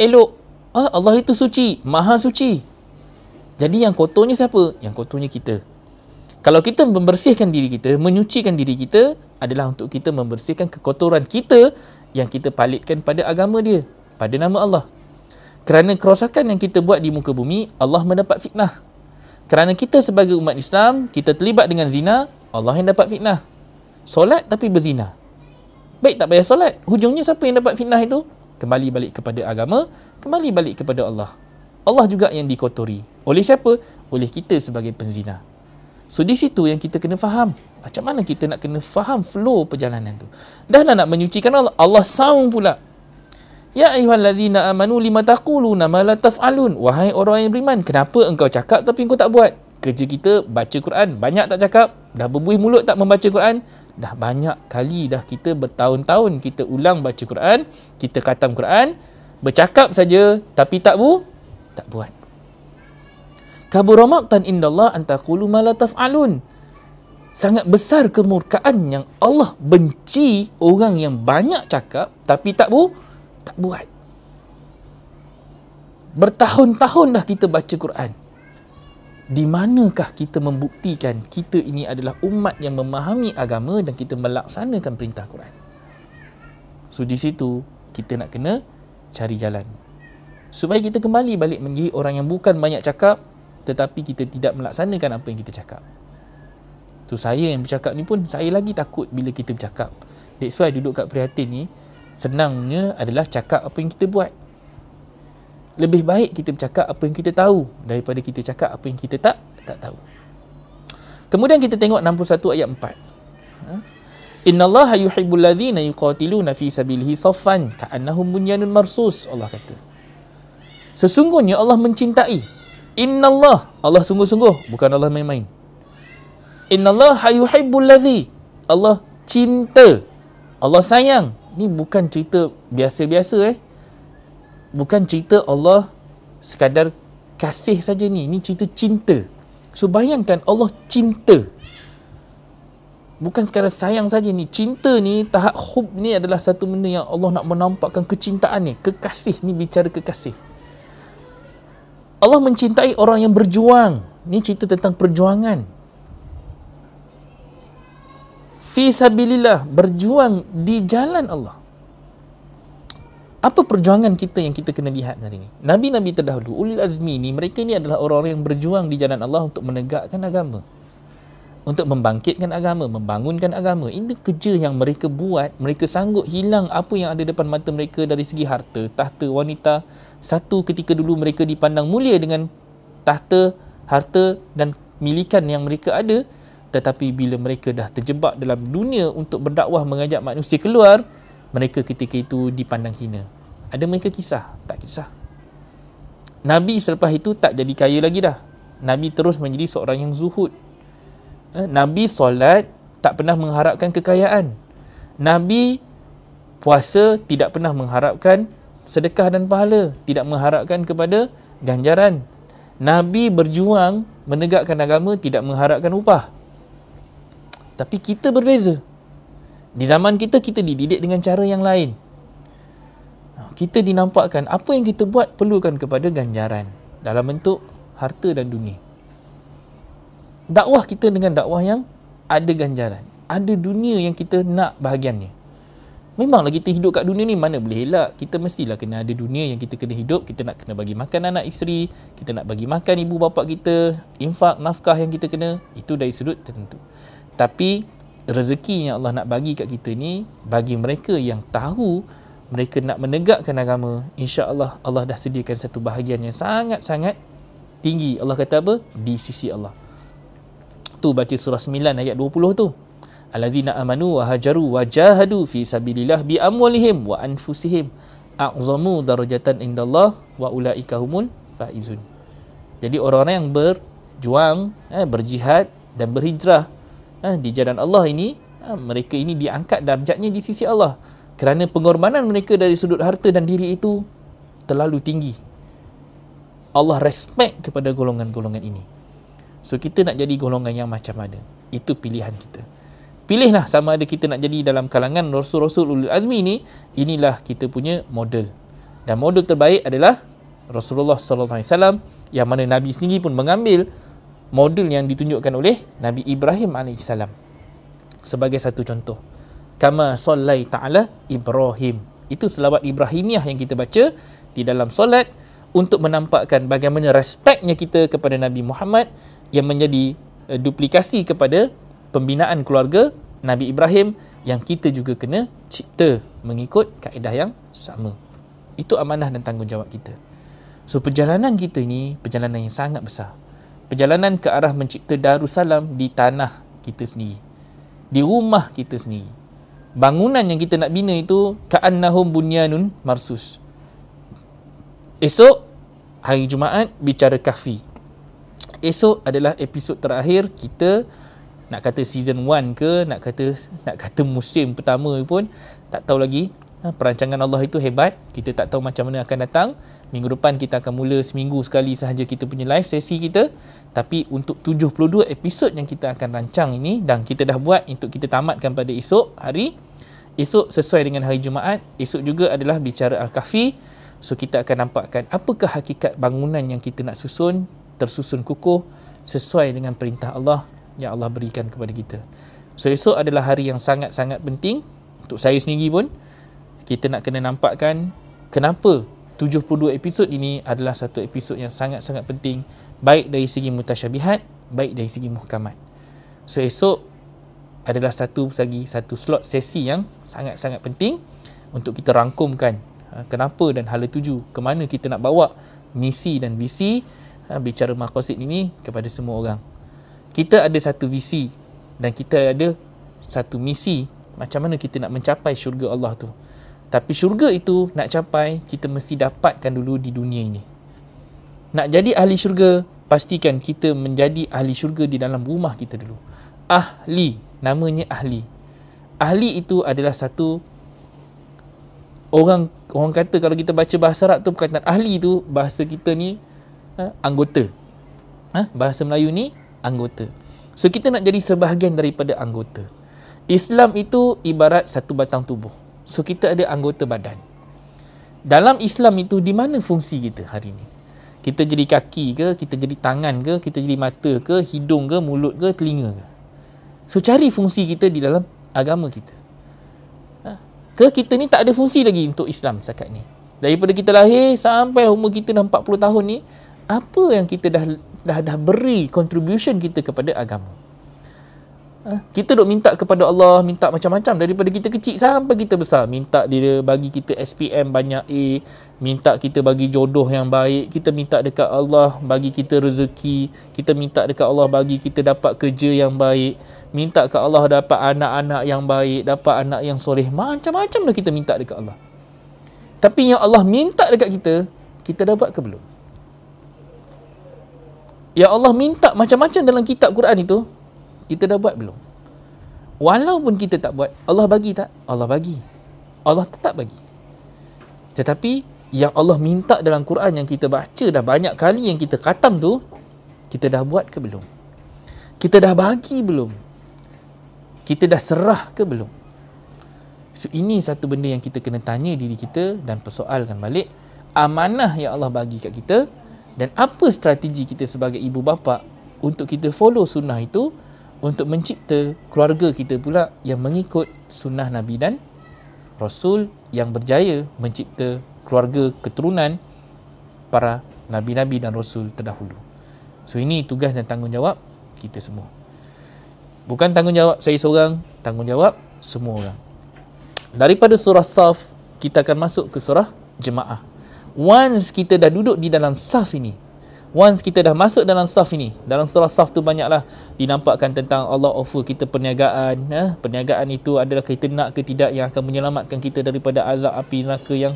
elok. Allah itu suci, maha suci. Jadi yang kotornya siapa? Yang kotornya kita. Kalau kita membersihkan diri kita, menyucikan diri kita, adalah untuk kita membersihkan kekotoran kita yang kita palitkan pada agama dia, pada nama Allah. Kerana kerosakan yang kita buat di muka bumi, Allah mendapat fitnah. Kerana kita sebagai umat Islam, kita terlibat dengan zina, Allah yang dapat fitnah. Solat tapi berzina. Baik tak payah solat. Hujungnya siapa yang dapat fitnah itu? Kembali balik kepada agama, kembali balik kepada Allah. Allah juga yang dikotori. Oleh siapa? Oleh kita sebagai penzina. So di situ yang kita kena faham. Macam mana kita nak kena faham flow perjalanan tu. Dah nak menyucikan Allah, Allah sound pula. Ya ayyuhallazina amanu lima taquluna ma la taf'alun. Wahai orang yang beriman, kenapa engkau cakap tapi engkau tak buat? Kerja kita baca Quran, banyak tak cakap? Dah berbuih mulut tak membaca Quran? Dah banyak kali dah kita bertahun-tahun kita ulang baca Quran, kita khatam Quran, bercakap saja tapi tak buat. Kabura maqtan indallah an taqulu ma la taf'alun. Sangat besar kemurkaan yang Allah benci orang yang banyak cakap tapi tak buat. Bertahun-tahun dah kita baca Quran. Di manakah kita membuktikan kita ini adalah umat yang memahami agama dan kita melaksanakan perintah Quran? So di situ kita nak kena cari jalan supaya kita kembali balik menjadi orang yang bukan banyak cakap tetapi kita tidak melaksanakan apa yang kita cakap. Tu saya yang bercakap ni pun saya lagi takut bila kita bercakap. That's why duduk kat Prihatin ni senangnya adalah cakap apa yang kita buat. Lebih baik kita bercakap apa yang kita tahu daripada kita cakap apa yang kita tak tahu. Kemudian kita tengok 61 ayat 4. Innallaha yuhibbul ladzina yuqatiluna fi sabilihi saffan ka'annahum bunyanun marsus. Allah kata, sesungguhnya Allah mencintai. Innallah, Allah sungguh-sungguh, bukan Allah main-main. Innallaha yuhibbul ladzi, Allah cinta, Allah sayang. Ni bukan cerita biasa-biasa Bukan cerita Allah sekadar kasih saja ni. Ni cerita cinta. So bayangkan Allah cinta. Bukan sekadar sayang saja ni. Cinta ni, tahap hub ni adalah satu benda yang Allah nak menampakkan kecintaan ni. Kekasih ni, bicara kekasih. Allah mencintai orang yang berjuang. Ni cerita tentang perjuangan. Fi sabilillah, berjuang di jalan Allah. Apa perjuangan kita yang kita kena lihat hari ni? Nabi-Nabi terdahulu, ulil azmi ni, mereka ni adalah orang-orang yang berjuang di jalan Allah untuk menegakkan agama. Untuk membangkitkan agama, membangunkan agama. Ini kerja yang mereka buat. Mereka sanggup hilang apa yang ada depan mata mereka dari segi harta, tahta, wanita. Satu ketika dulu mereka dipandang mulia dengan tahta, harta dan milikan yang mereka ada. Tetapi bila mereka dah terjebak dalam dunia untuk berdakwah, mengajak manusia keluar, mereka ketika itu dipandang hina. Ada mereka kisah? Tak kisah. Nabi selepas itu tak jadi kaya lagi dah. Nabi terus menjadi seorang yang zuhud. Nabi solat tak pernah mengharapkan kekayaan. Nabi puasa tidak pernah mengharapkan sedekah dan pahala, tidak mengharapkan kepada ganjaran. Nabi berjuang menegakkan agama, tidak mengharapkan upah. Tapi kita berbeza. Di zaman kita, kita dididik dengan cara yang lain. Kita dinampakkan apa yang kita buat perlukan kepada ganjaran dalam bentuk harta dan dunia. Dakwah kita dengan dakwah yang ada ganjaran, ada dunia yang kita nak bahagiannya. Memanglah kita hidup kat dunia ni, mana boleh elak. Kita mestilah kena ada dunia yang kita kena hidup. Kita nak kena bagi makan anak isteri, kita nak bagi makan ibu bapa kita, infak, nafkah yang kita kena. Itu dari sudut tertentu. Tapi rezeki yang Allah nak bagi kat kita ni, bagi mereka yang tahu mereka nak menegakkan agama, insya-Allah Allah dah sediakan satu bahagian yang sangat-sangat tinggi. Allah kata apa? Di sisi Allah. Tu baca surah 9 ayat 20 tu. Allazina amanu wa hajaru wa jahadu fi sabilillah bi amwalihim wa anfusihim a'zamu darajatan indallah wa ulaika humul faizun. Jadi orang-orang yang berjuang, berjihad dan berhijrah di jalan Allah ini, mereka ini diangkat darjatnya di sisi Allah kerana pengorbanan mereka dari sudut harta dan diri itu terlalu tinggi. Allah respect kepada golongan-golongan ini. So kita nak jadi golongan yang macam mana? Itu pilihan kita. Pilihlah sama ada kita nak jadi dalam kalangan Rasul-Rasul Ulul Azmi ni. Inilah kita punya model. Dan model terbaik adalah Rasulullah SAW, yang mana Nabi sendiri pun mengambil model yang ditunjukkan oleh Nabi Ibrahim AS sebagai satu contoh. Kama sallai ta'ala Ibrahim. Itu selawat Ibrahimiyah yang kita baca di dalam solat untuk menampakkan bagaimana respeknya kita kepada Nabi Muhammad, yang menjadi duplikasi kepada pembinaan keluarga Nabi Ibrahim yang kita juga kena cipta mengikut kaedah yang sama. Itu amanah dan tanggungjawab kita. So perjalanan kita ni perjalanan yang sangat besar. Perjalanan ke arah mencipta Darussalam di tanah kita sendiri, di rumah kita sendiri. Bangunan yang kita nak bina itu ka'annahum bunyanun marsus. Esok hari Jumaat bicara kahfi. Esok adalah episod terakhir kita, nak kata season 1 ke, nak kata musim pertama pun tak tahu lagi. Perancangan Allah itu hebat. Kita tak tahu macam mana akan datang. Minggu depan kita akan mula seminggu sekali sahaja kita punya live sesi kita. Tapi untuk 72 episod yang kita akan rancang ini, dan kita dah buat untuk kita tamatkan pada esok hari. Esok sesuai dengan hari Jumaat. Esok juga adalah bicara Al-Kahfi. So kita akan nampakkan apakah hakikat bangunan yang kita nak susun, tersusun kukuh sesuai dengan perintah Allah yang Allah berikan kepada kita. So esok adalah hari yang sangat-sangat penting untuk saya sendiri pun. Kita nak kena nampakkan kenapa 72 episod ini adalah satu episod yang sangat-sangat penting, baik dari segi mutasyabihat, baik dari segi muhkamat. So esok adalah satu slot sesi yang sangat-sangat penting untuk kita rangkumkan kenapa dan hala tuju, ke mana kita nak bawa misi dan visi bicara maqasid ini kepada semua orang. Kita ada satu visi dan kita ada satu misi, macam mana kita nak mencapai syurga Allah tu. Tapi syurga itu nak capai, kita mesti dapatkan dulu di dunia ini. Nak jadi ahli syurga, pastikan kita menjadi ahli syurga di dalam rumah kita dulu. Ahli, namanya ahli. Ahli itu adalah satu orang kata, kalau kita baca bahasa Arab tu perkataan ahli tu, bahasa kita ni anggota. Bahasa Melayu ni anggota. So kita nak jadi sebahagian daripada anggota. Islam itu ibarat satu batang tubuh. So kita ada anggota badan. Dalam Islam itu di mana fungsi kita hari ini? Kita jadi kaki ke, kita jadi tangan ke, kita jadi mata ke, hidung ke, mulut ke, telinga ke? So cari fungsi kita di dalam agama kita. Ke kita ni tak ada fungsi lagi untuk Islam setakat ni. Daripada kita lahir sampai umur kita dah 40 tahun ni, apa yang kita dah beri contribution kita kepada agama? Kita duk minta kepada Allah, minta macam-macam daripada kita kecil sampai kita besar. Minta dia bagi kita SPM banyak A, minta kita bagi jodoh yang baik, kita minta dekat Allah bagi kita rezeki, kita minta dekat Allah bagi kita dapat kerja yang baik, minta ke Allah dapat anak-anak yang baik, dapat anak yang soleh. Macam-macam dah kita minta dekat Allah. Tapi yang Allah minta dekat kita dapat ke belum? Yang Allah minta macam-macam dalam kitab Quran itu, kita dah buat belum? Walaupun kita tak buat, Allah bagi tak? Allah bagi. Allah tetap bagi. Tetapi yang Allah minta dalam Quran yang kita baca dah banyak kali, yang kita khatam tu, kita dah buat ke belum? Kita dah bagi belum? Kita dah serah ke belum? So ini satu benda yang kita kena tanya diri kita dan persoalkan balik amanah yang Allah bagi kat kita, dan apa strategi kita sebagai ibu bapa untuk kita follow sunnah itu, untuk mencipta keluarga kita pula yang mengikut sunnah Nabi dan Rasul, yang berjaya mencipta keluarga keturunan para Nabi-Nabi dan Rasul terdahulu. So ini tugas dan tanggungjawab kita semua. Bukan tanggungjawab saya seorang, tanggungjawab semua orang. Daripada surah Saf, kita akan masuk ke surah Jemaah. Once kita dah duduk di dalam saf ini, once kita dah masuk dalam saf ini, dalam surah Saf tu banyaklah dinampakkan tentang Allah offer kita perniagaan. Perniagaan itu adalah kita nak ke tidak yang akan menyelamatkan kita daripada azab api neraka yang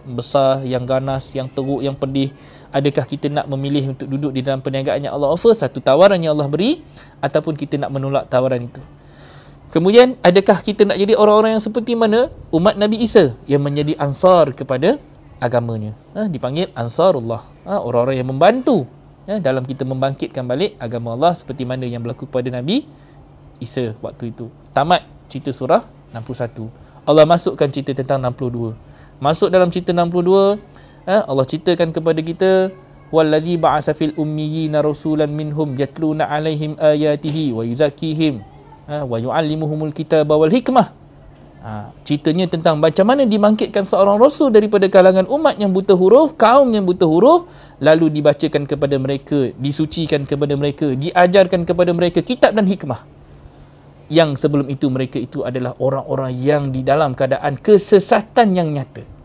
besar, yang ganas, yang teruk, yang pedih. Adakah kita nak memilih untuk duduk di dalam perniagaan yang Allah offer, satu tawaran yang Allah beri, ataupun kita nak menolak tawaran itu? Kemudian, adakah kita nak jadi orang-orang yang seperti mana umat Nabi Isa yang menjadi ansar kepada agamanya? Dipanggil Ansarullah, orang-orang yang membantu dalam kita membangkitkan balik agama Allah, seperti mana yang berlaku pada Nabi Isa waktu itu. Tamat cerita surah 61. Allah masukkan cerita tentang 62. Masuk dalam cerita 62, Allah ceritakan kepada kita, wallazi ba'asa fil ummiyina rasulan minhum yatluna alaihim ayatihi wa yuzakkihim wa yu'allimuhumul kitaba wal hikmah. Ceritanya tentang macam mana dibangkitkan seorang rasul daripada kalangan umat yang buta huruf, kaum yang buta huruf, lalu dibacakan kepada mereka, disucikan kepada mereka, diajarkan kepada mereka kitab dan hikmah. Yang sebelum itu mereka itu adalah orang-orang yang di dalam keadaan kesesatan yang nyata.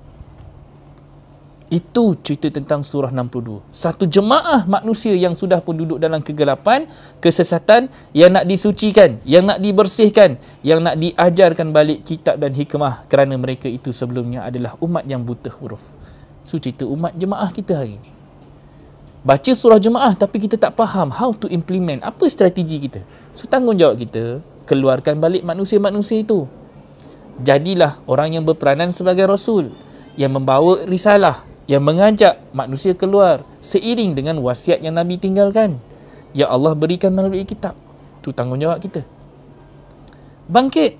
Itu cerita tentang surah 62. Satu jemaah manusia yang sudah pun duduk dalam kegelapan, kesesatan, yang nak disucikan, yang nak dibersihkan, yang nak diajarkan balik kitab dan hikmah, kerana mereka itu sebelumnya adalah umat yang buta huruf. So cerita umat jemaah kita hari ini. Baca surah jemaah tapi kita tak faham how to implement, apa strategi kita. So tanggungjawab kita, keluarkan balik manusia-manusia itu. Jadilah orang yang berperanan sebagai rasul, yang membawa risalah, yang mengajak manusia keluar seiring dengan wasiat yang Nabi tinggalkan, yang Allah berikan melalui kitab. Itu tanggungjawab kita. Bangkit,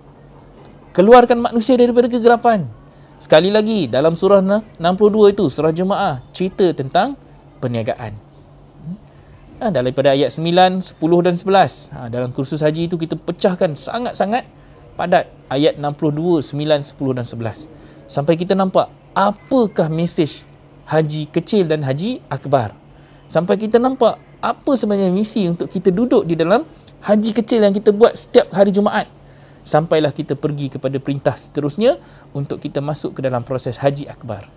keluarkan manusia daripada kegelapan. Sekali lagi, dalam surah 62 itu, surah Jemaah, cerita tentang perniagaan. Daripada ayat 9, 10 dan 11. Dalam kursus haji itu kita pecahkan sangat-sangat padat ayat 62, 9, 10 dan 11. Sampai kita nampak apakah mesej haji kecil dan haji akbar. Sampai kita nampak apa sebenarnya misi untuk kita duduk di dalam haji kecil yang kita buat setiap hari Jumaat. Sampailah kita pergi kepada perintah seterusnya untuk kita masuk ke dalam proses haji akbar.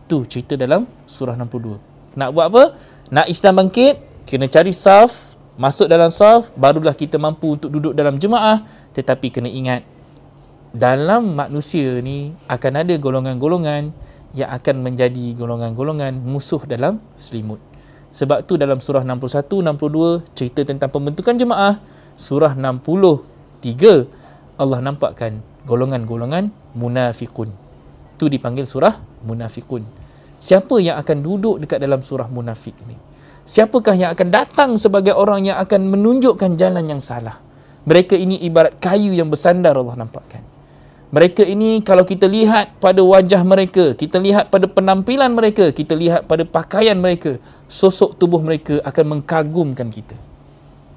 Tu cerita dalam surah 62. Nak buat apa? Nak Islam bangkit, kena cari saf, masuk dalam saf, barulah kita mampu untuk duduk dalam jemaah. Tetapi kena ingat, dalam manusia ni akan ada golongan-golongan yang akan menjadi golongan-golongan musuh dalam selimut. Sebab tu dalam surah 61, 62 cerita tentang pembentukan jemaah. Surah 63 Allah nampakkan golongan-golongan munafiqun. Tu dipanggil surah munafiqun. Siapa yang akan duduk dekat dalam surah munafik ni? Siapakah yang akan datang sebagai orang yang akan menunjukkan jalan yang salah? Mereka ini ibarat kayu yang bersandar, Allah nampakkan. Mereka ini kalau kita lihat pada wajah mereka, kita lihat pada penampilan mereka, kita lihat pada pakaian mereka, sosok tubuh mereka akan mengagumkan kita.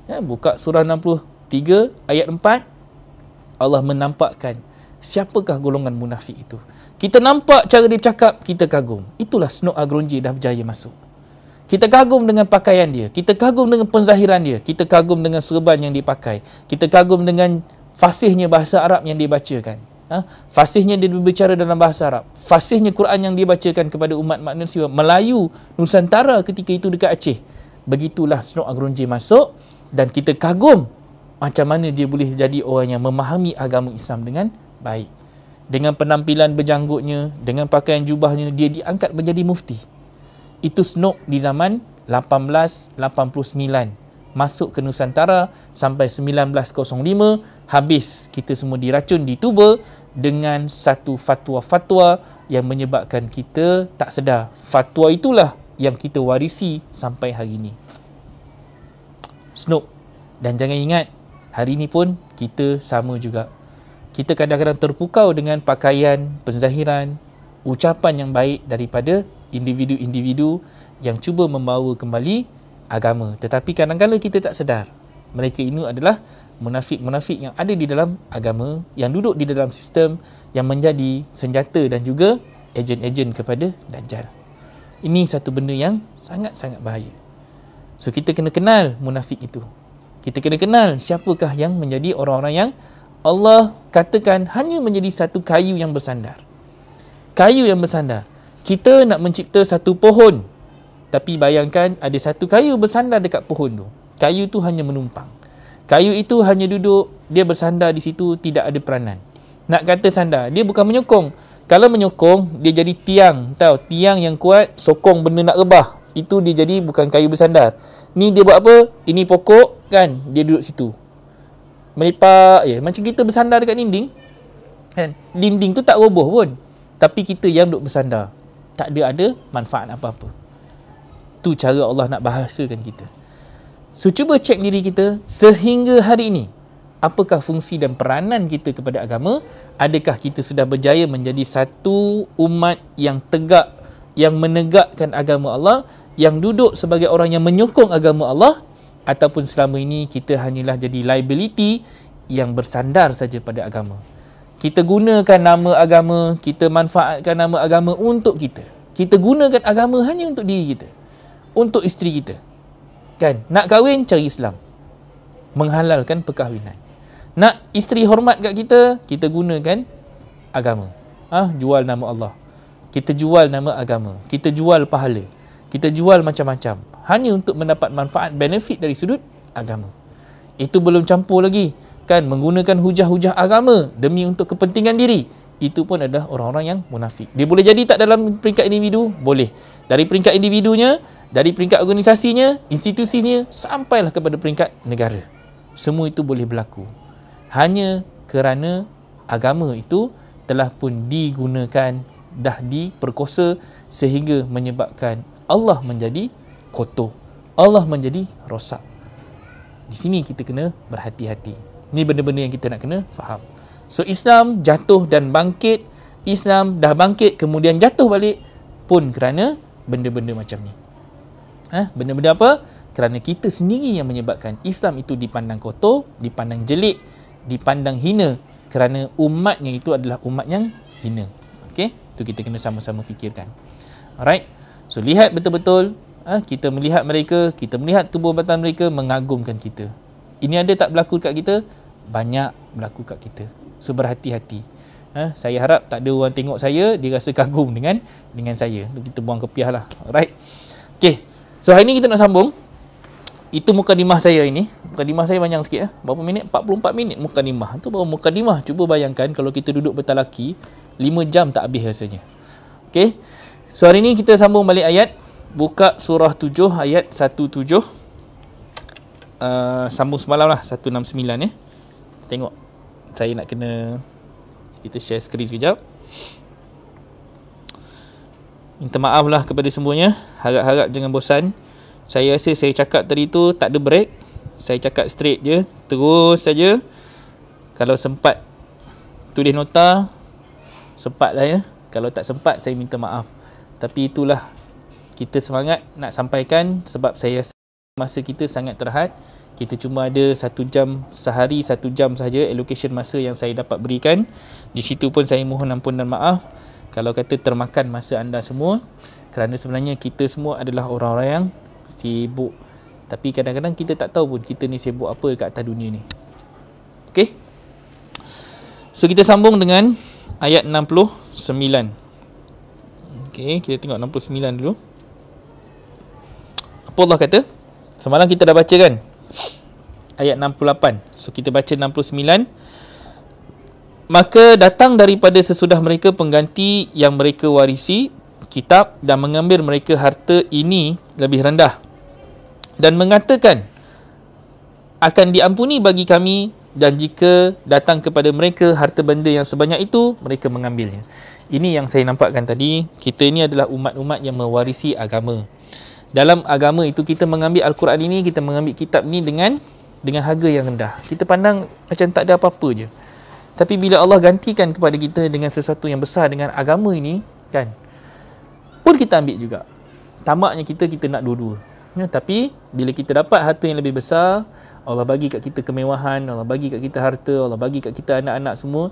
Ya, buka surah 63 ayat 4, Allah menampakkan siapakah golongan munafik itu. Kita nampak cara dia bercakap, kita kagum. Itulah Snok Agronji dah berjaya masuk. Kita kagum dengan pakaian dia, kita kagum dengan penzahiran dia, kita kagum dengan serban yang dipakai, kita kagum dengan fasihnya bahasa Arab yang dibacakan. Fasihnya dia berbicara dalam bahasa Arab, fasihnya Quran yang dibacakan kepada umat manusia Melayu Nusantara ketika itu dekat Aceh. Begitulah Snok Agronji masuk dan kita kagum macam mana dia boleh jadi orang yang memahami agama Islam dengan baik. Dengan penampilan berjanggutnya, dengan pakaian jubahnya, dia diangkat menjadi mufti. Itu Snok di zaman 1889. Masuk ke Nusantara sampai 1905, habis kita semua diracun, dituba dengan satu fatwa-fatwa yang menyebabkan kita tak sedar. Fatwa itulah yang kita warisi sampai hari ini. Snok. Dan jangan ingat, hari ini pun kita sama juga. Kita kadang-kadang terpukau dengan pakaian, penzahiran, ucapan yang baik daripada individu-individu yang cuba membawa kembali agama. Tetapi kadang-kadang kita tak sedar, mereka ini adalah munafik-munafik yang ada di dalam agama, yang duduk di dalam sistem, yang menjadi senjata dan juga ejen-ejen kepada Dajjal. Ini satu benda yang sangat-sangat bahaya. So kita kena kenal munafik itu. Kita kena kenal siapakah yang menjadi orang-orang yang Allah katakan hanya menjadi satu kayu yang bersandar. Kayu yang bersandar. Kita nak mencipta satu pohon, tapi bayangkan ada satu kayu bersandar dekat pohon tu. Kayu tu hanya menumpang. Kayu itu hanya duduk, dia bersandar di situ, tidak ada peranan. Nak kata sandar, dia bukan menyokong. Kalau menyokong, dia jadi tiang. Tahu, tiang yang kuat, sokong benda nak rebah. Itu dia jadi bukan kayu bersandar. Ni dia buat apa? Ini pokok kan, dia duduk situ. Melipat, macam kita bersandar dekat dinding. Kan? Dinding tu tak roboh pun. Tapi kita yang duduk bersandar. Tak ada manfaat apa-apa. Tu cara Allah nak bahasakan kita. So cuba cek diri kita sehingga hari ini. Apakah fungsi dan peranan kita kepada agama? Adakah kita sudah berjaya menjadi satu umat yang tegak, yang menegakkan agama Allah, yang duduk sebagai orang yang menyokong agama Allah? Ataupun selama ini kita hanyalah jadi liability yang bersandar saja pada agama. Kita gunakan nama agama, kita manfaatkan nama agama untuk kita. Kita gunakan agama hanya untuk diri kita, untuk isteri kita. Kan? Nak kahwin, cari Islam. Menghalalkan perkahwinan. Nak isteri hormat kat kita, kita gunakan agama. Jual nama Allah. Kita jual nama agama. Kita jual pahala. Kita jual macam-macam. Hanya untuk mendapat manfaat, benefit dari sudut agama. Itu belum campur lagi. Kan, menggunakan hujah-hujah agama demi untuk kepentingan diri. Itu pun adalah orang-orang yang munafik. Dia boleh jadi tak dalam peringkat individu? Boleh. Dari peringkat individunya, dari peringkat organisasinya, institusinya, sampailah kepada peringkat negara. Semua itu boleh berlaku. Hanya kerana agama itu telah pun digunakan, dah diperkosa sehingga menyebabkan Allah menjadi kotor. Allah menjadi rosak. Di sini kita kena berhati-hati. Ini benda-benda yang kita nak kena faham. So Islam jatuh dan bangkit. Islam dah bangkit kemudian jatuh balik pun kerana benda-benda macam ni. Benda-benda apa? Kerana kita sendiri yang menyebabkan Islam itu dipandang kotor, dipandang jelek, dipandang hina. Kerana umatnya itu adalah umat yang hina. Okey? Itu kita kena sama-sama fikirkan. Alright? So lihat betul-betul. Kita melihat mereka, kita melihat tubuh badan mereka mengagumkan kita. Ini ada tak berlaku kat kita? Banyak berlaku kat kita. So berhati-hati. Saya harap tak ada orang tengok saya, dia rasa kagum dengan saya. Kita buang kepiah lah. Alright. Okay. So hari ni kita nak sambung. Itu mukadimah saya ini. Mukadimah saya panjang sikit. Berapa minit? 44 minit mukadimah. Itu baru mukadimah. Cuba bayangkan kalau kita duduk bertalaki, 5 jam tak habis rasanya. Okay. So hari ni kita sambung balik ayat. Buka surah 7 ayat 17. Sambung semalam lah 169 ya. Tengok. Saya nak kena kita share skrin sekejap. Minta maaf lah kepada semuanya. Harap-harap jangan bosan. Saya rasa saya cakap tadi tu tak ada break. Saya cakap straight je, terus saja. Kalau sempat tulis nota, sempat lah ya. Kalau tak sempat, saya minta maaf. Tapi itulah, kita semangat nak sampaikan sebab saya rasa masa kita sangat terhad. Kita cuma ada 1 jam sehari, 1 jam sahaja allocation masa yang saya dapat berikan. Di situ pun saya mohon ampun dan maaf kalau kata termakan masa anda semua, kerana sebenarnya kita semua adalah orang-orang yang sibuk. Tapi kadang-kadang kita tak tahu pun kita ni sibuk apa dekat atas dunia ni. Okey. So kita sambung dengan ayat 69. Okey, kita tengok 69 dulu. Apa Allah kata? Semalam kita dah baca kan? Ayat 68. So kita baca 69. Maka datang daripada sesudah mereka pengganti yang mereka warisi kitab dan mengambil mereka harta ini lebih rendah dan mengatakan akan diampuni bagi kami, dan jika datang kepada mereka harta benda yang sebanyak itu, mereka mengambilnya. Ini yang saya nampakkan tadi. Kita ini adalah umat-umat yang mewarisi agama. Dalam agama itu kita mengambil Al-Quran ini, kita mengambil kitab ini dengan harga yang rendah. Kita pandang macam tak ada apa-apa je. Tapi bila Allah gantikan kepada kita dengan sesuatu yang besar, dengan agama ini kan, pun kita ambil juga. Tamaknya kita nak dua-dua. Ya, tapi bila kita dapat harta yang lebih besar, Allah bagi kat kita kemewahan, Allah bagi kat kita harta, Allah bagi kat kita anak-anak semua,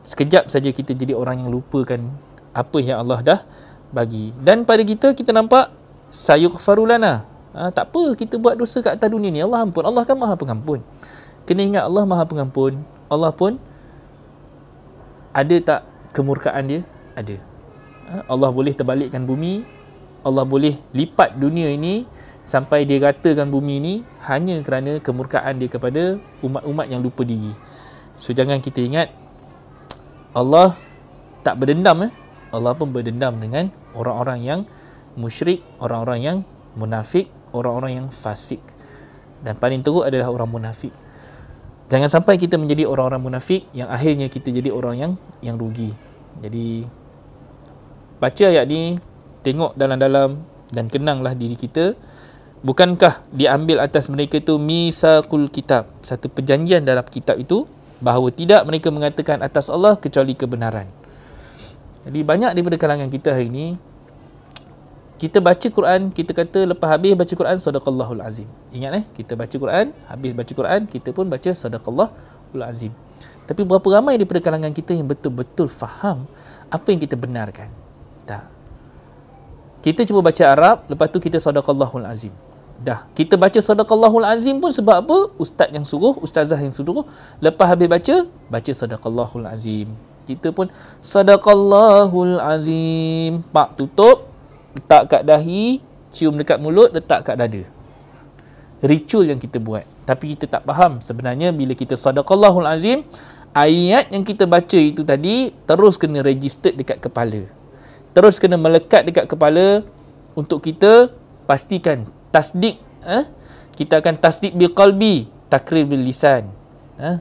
sekejap saja kita jadi orang yang lupakan apa yang Allah dah bagi. Dan pada kita nampak sayughfaru lana. Tak apa kita buat dosa kat atas dunia ni, Allah ampun. Allah kan Maha Pengampun. Kena ingat Allah Maha Pengampun. Allah pun ada tak kemurkaan dia? Ada. Allah boleh terbalikkan bumi, Allah boleh lipat dunia ini sampai dia ratakan bumi ini hanya kerana kemurkaan dia kepada umat-umat yang lupa diri. So jangan kita ingat Allah tak berdendam. Allah pun berdendam dengan orang-orang yang musyrik, orang-orang yang munafik, orang-orang yang fasik. Dan paling teruk adalah orang munafik. Jangan sampai kita menjadi orang-orang munafik yang akhirnya kita jadi orang yang rugi. Jadi baca ayat ni, tengok dalam-dalam dan kenanglah diri kita. Bukankah diambil atas mereka itu misaqul kitab, satu perjanjian dalam kitab itu, bahawa tidak mereka mengatakan atas Allah kecuali kebenaran. Jadi banyak daripada kalangan kita hari ini, kita baca Quran, kita kata lepas habis baca Quran, sadaqallahul azim. Ingat kita baca Quran, habis baca Quran, kita pun baca sadaqallahul azim. Tapi berapa ramai daripada kalangan kita yang betul-betul faham apa yang kita benarkan? Tak. Kita cuba baca Arab, lepas tu kita sadaqallahul azim. Dah, kita baca sadaqallahul azim pun sebab apa? Ustaz yang suruh, ustazah yang suruh. Lepas habis baca sadaqallahul azim. Kita pun sadaqallahul azim. Pak tutup, letak kat dahi, cium dekat mulut, letak kat dada. Ritual yang kita buat. Tapi kita tak faham sebenarnya bila kita sadaqallahul azim, ayat yang kita baca itu tadi terus kena registered dekat kepala. Terus kena melekat dekat kepala untuk kita pastikan tasdik. Kita akan tasdik bil qalbi, takrir bil lisan.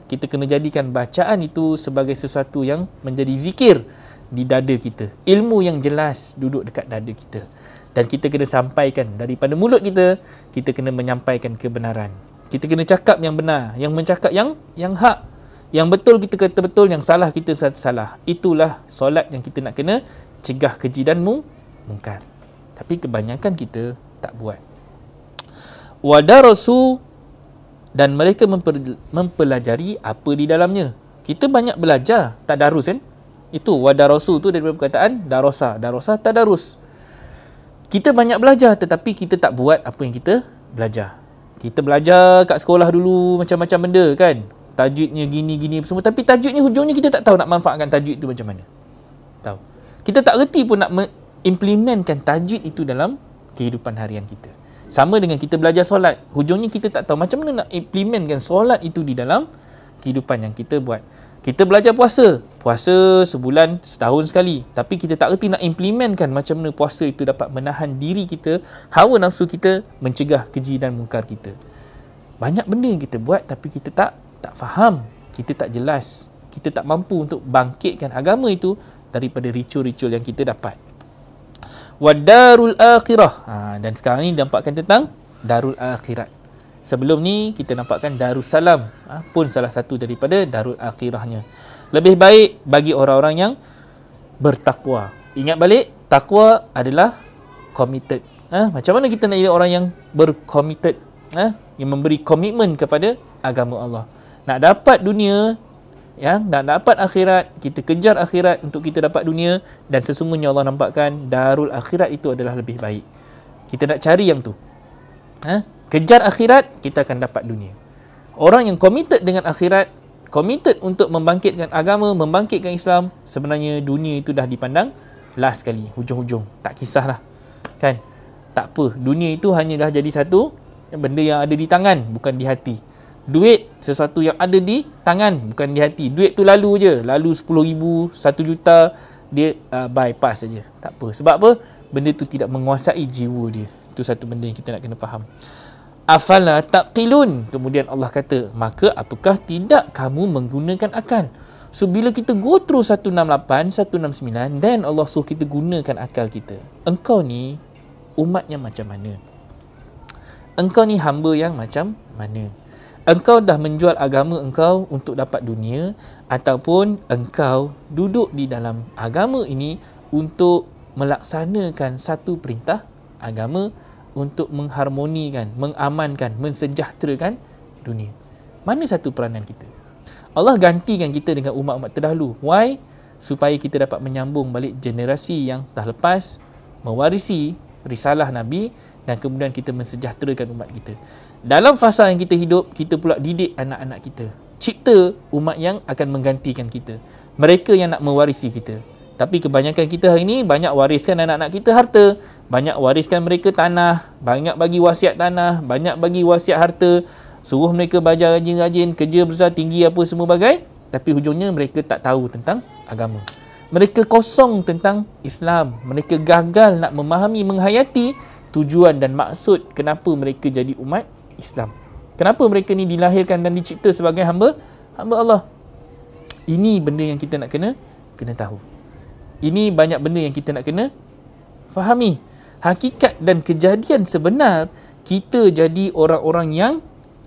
Kita kena jadikan bacaan itu sebagai sesuatu yang menjadi zikir di dada kita. Ilmu yang jelas duduk dekat dada kita. Dan kita kena sampaikan daripada mulut kita, kita kena menyampaikan kebenaran. Kita kena cakap yang benar, yang mencakap yang hak. Yang betul kita kata betul, yang salah kita salah. Itulah solat yang kita nak kena cegah keji dan mungkar. Tapi kebanyakan kita tak buat. Wadarasu, dan mereka mempelajari apa di dalamnya. Kita banyak belajar, tadarus kan? Itu wadarasu tu daripada perkataan darasa. Darasa tadarus. Kita banyak belajar tetapi kita tak buat apa yang kita belajar. Kita belajar kat sekolah dulu macam-macam benda kan. Tajwidnya gini-gini semua, tapi tajwidnya hujungnya kita tak tahu nak manfaatkan tajwid itu macam mana. Tahu. Kita tak reti pun nak implementkan tajwid itu dalam kehidupan harian kita. Sama dengan kita belajar solat, hujungnya kita tak tahu macam mana nak implementkan solat itu di dalam kehidupan yang kita buat. Kita belajar puasa sebulan, setahun sekali, tapi kita tak reti nak implementkan macam mana puasa itu dapat menahan diri kita, hawa nafsu kita, mencegah keji dan mungkar kita. Banyak benda yang kita buat tapi kita tak faham, kita tak jelas, kita tak mampu untuk bangkitkan agama itu daripada ritual-ritual yang kita dapat. Wadarul akhirah. Dan sekarang ni nampakkan tentang darul akhirat. Sebelum ni kita nampakkan Darussalam, pun salah satu daripada darul akhirahnya. Lebih baik bagi orang-orang yang bertakwa. Ingat balik, takwa adalah committed. Macam mana kita nak jadi orang yang bercommitted, yang memberi komitmen kepada agama Allah. Nak dapat dunia, nak dapat akhirat, kita kejar akhirat untuk kita dapat dunia, dan sesungguhnya Allah nampakkan darul akhirat itu adalah lebih baik. Kita nak cari yang tu. Kejar akhirat, kita akan dapat dunia. Orang yang committed dengan akhirat, committed untuk membangkitkan agama, membangkitkan Islam, sebenarnya dunia itu dah dipandang last sekali, hujung-hujung. Tak kisahlah. Kan? Tak apa. Dunia itu hanya dah jadi satu benda yang ada di tangan, bukan di hati. Duit, sesuatu yang ada di tangan, bukan di hati. Duit tu lalu je. Lalu 10,000, 1 juta, dia bypass saja. Tak apa. Sebab apa? Benda tu tidak menguasai jiwa dia. Itu satu benda yang kita nak kena faham. Afala taqilun. Kemudian Allah kata, maka apakah tidak kamu menggunakan akal? So bila kita go through 168, 169, then Allah suruh kita gunakan akal kita. Engkau ni umat yang macam mana? Engkau ni hamba yang macam mana? Engkau dah menjual agama engkau untuk dapat dunia, ataupun engkau duduk di dalam agama ini untuk melaksanakan satu perintah agama, untuk mengharmonikan, mengamankan, mensejahterakan dunia. Mana satu peranan kita? Allah gantikan kita dengan umat-umat terdahulu. Why? Supaya kita dapat menyambung balik generasi yang dah lepas, mewarisi risalah Nabi, dan kemudian kita mensejahterakan umat kita. Dalam fasa yang kita hidup, kita pula didik anak-anak kita. Cipta umat yang akan menggantikan kita. Mereka yang nak mewarisi kita. Tapi kebanyakan kita hari ini banyak wariskan anak-anak kita harta, banyak wariskan mereka tanah, banyak bagi wasiat tanah, banyak bagi wasiat harta, suruh mereka belajar rajin-rajin, kerja besar tinggi apa semua bagai, tapi hujungnya mereka tak tahu tentang agama. Mereka kosong tentang Islam. Mereka gagal nak memahami, menghayati tujuan dan maksud kenapa mereka jadi umat Islam. Kenapa mereka ni dilahirkan dan dicipta sebagai hamba Allah. Ini benda yang kita nak kena tahu. Ini banyak benda yang kita nak kena fahami. Hakikat dan kejadian sebenar, kita jadi orang-orang yang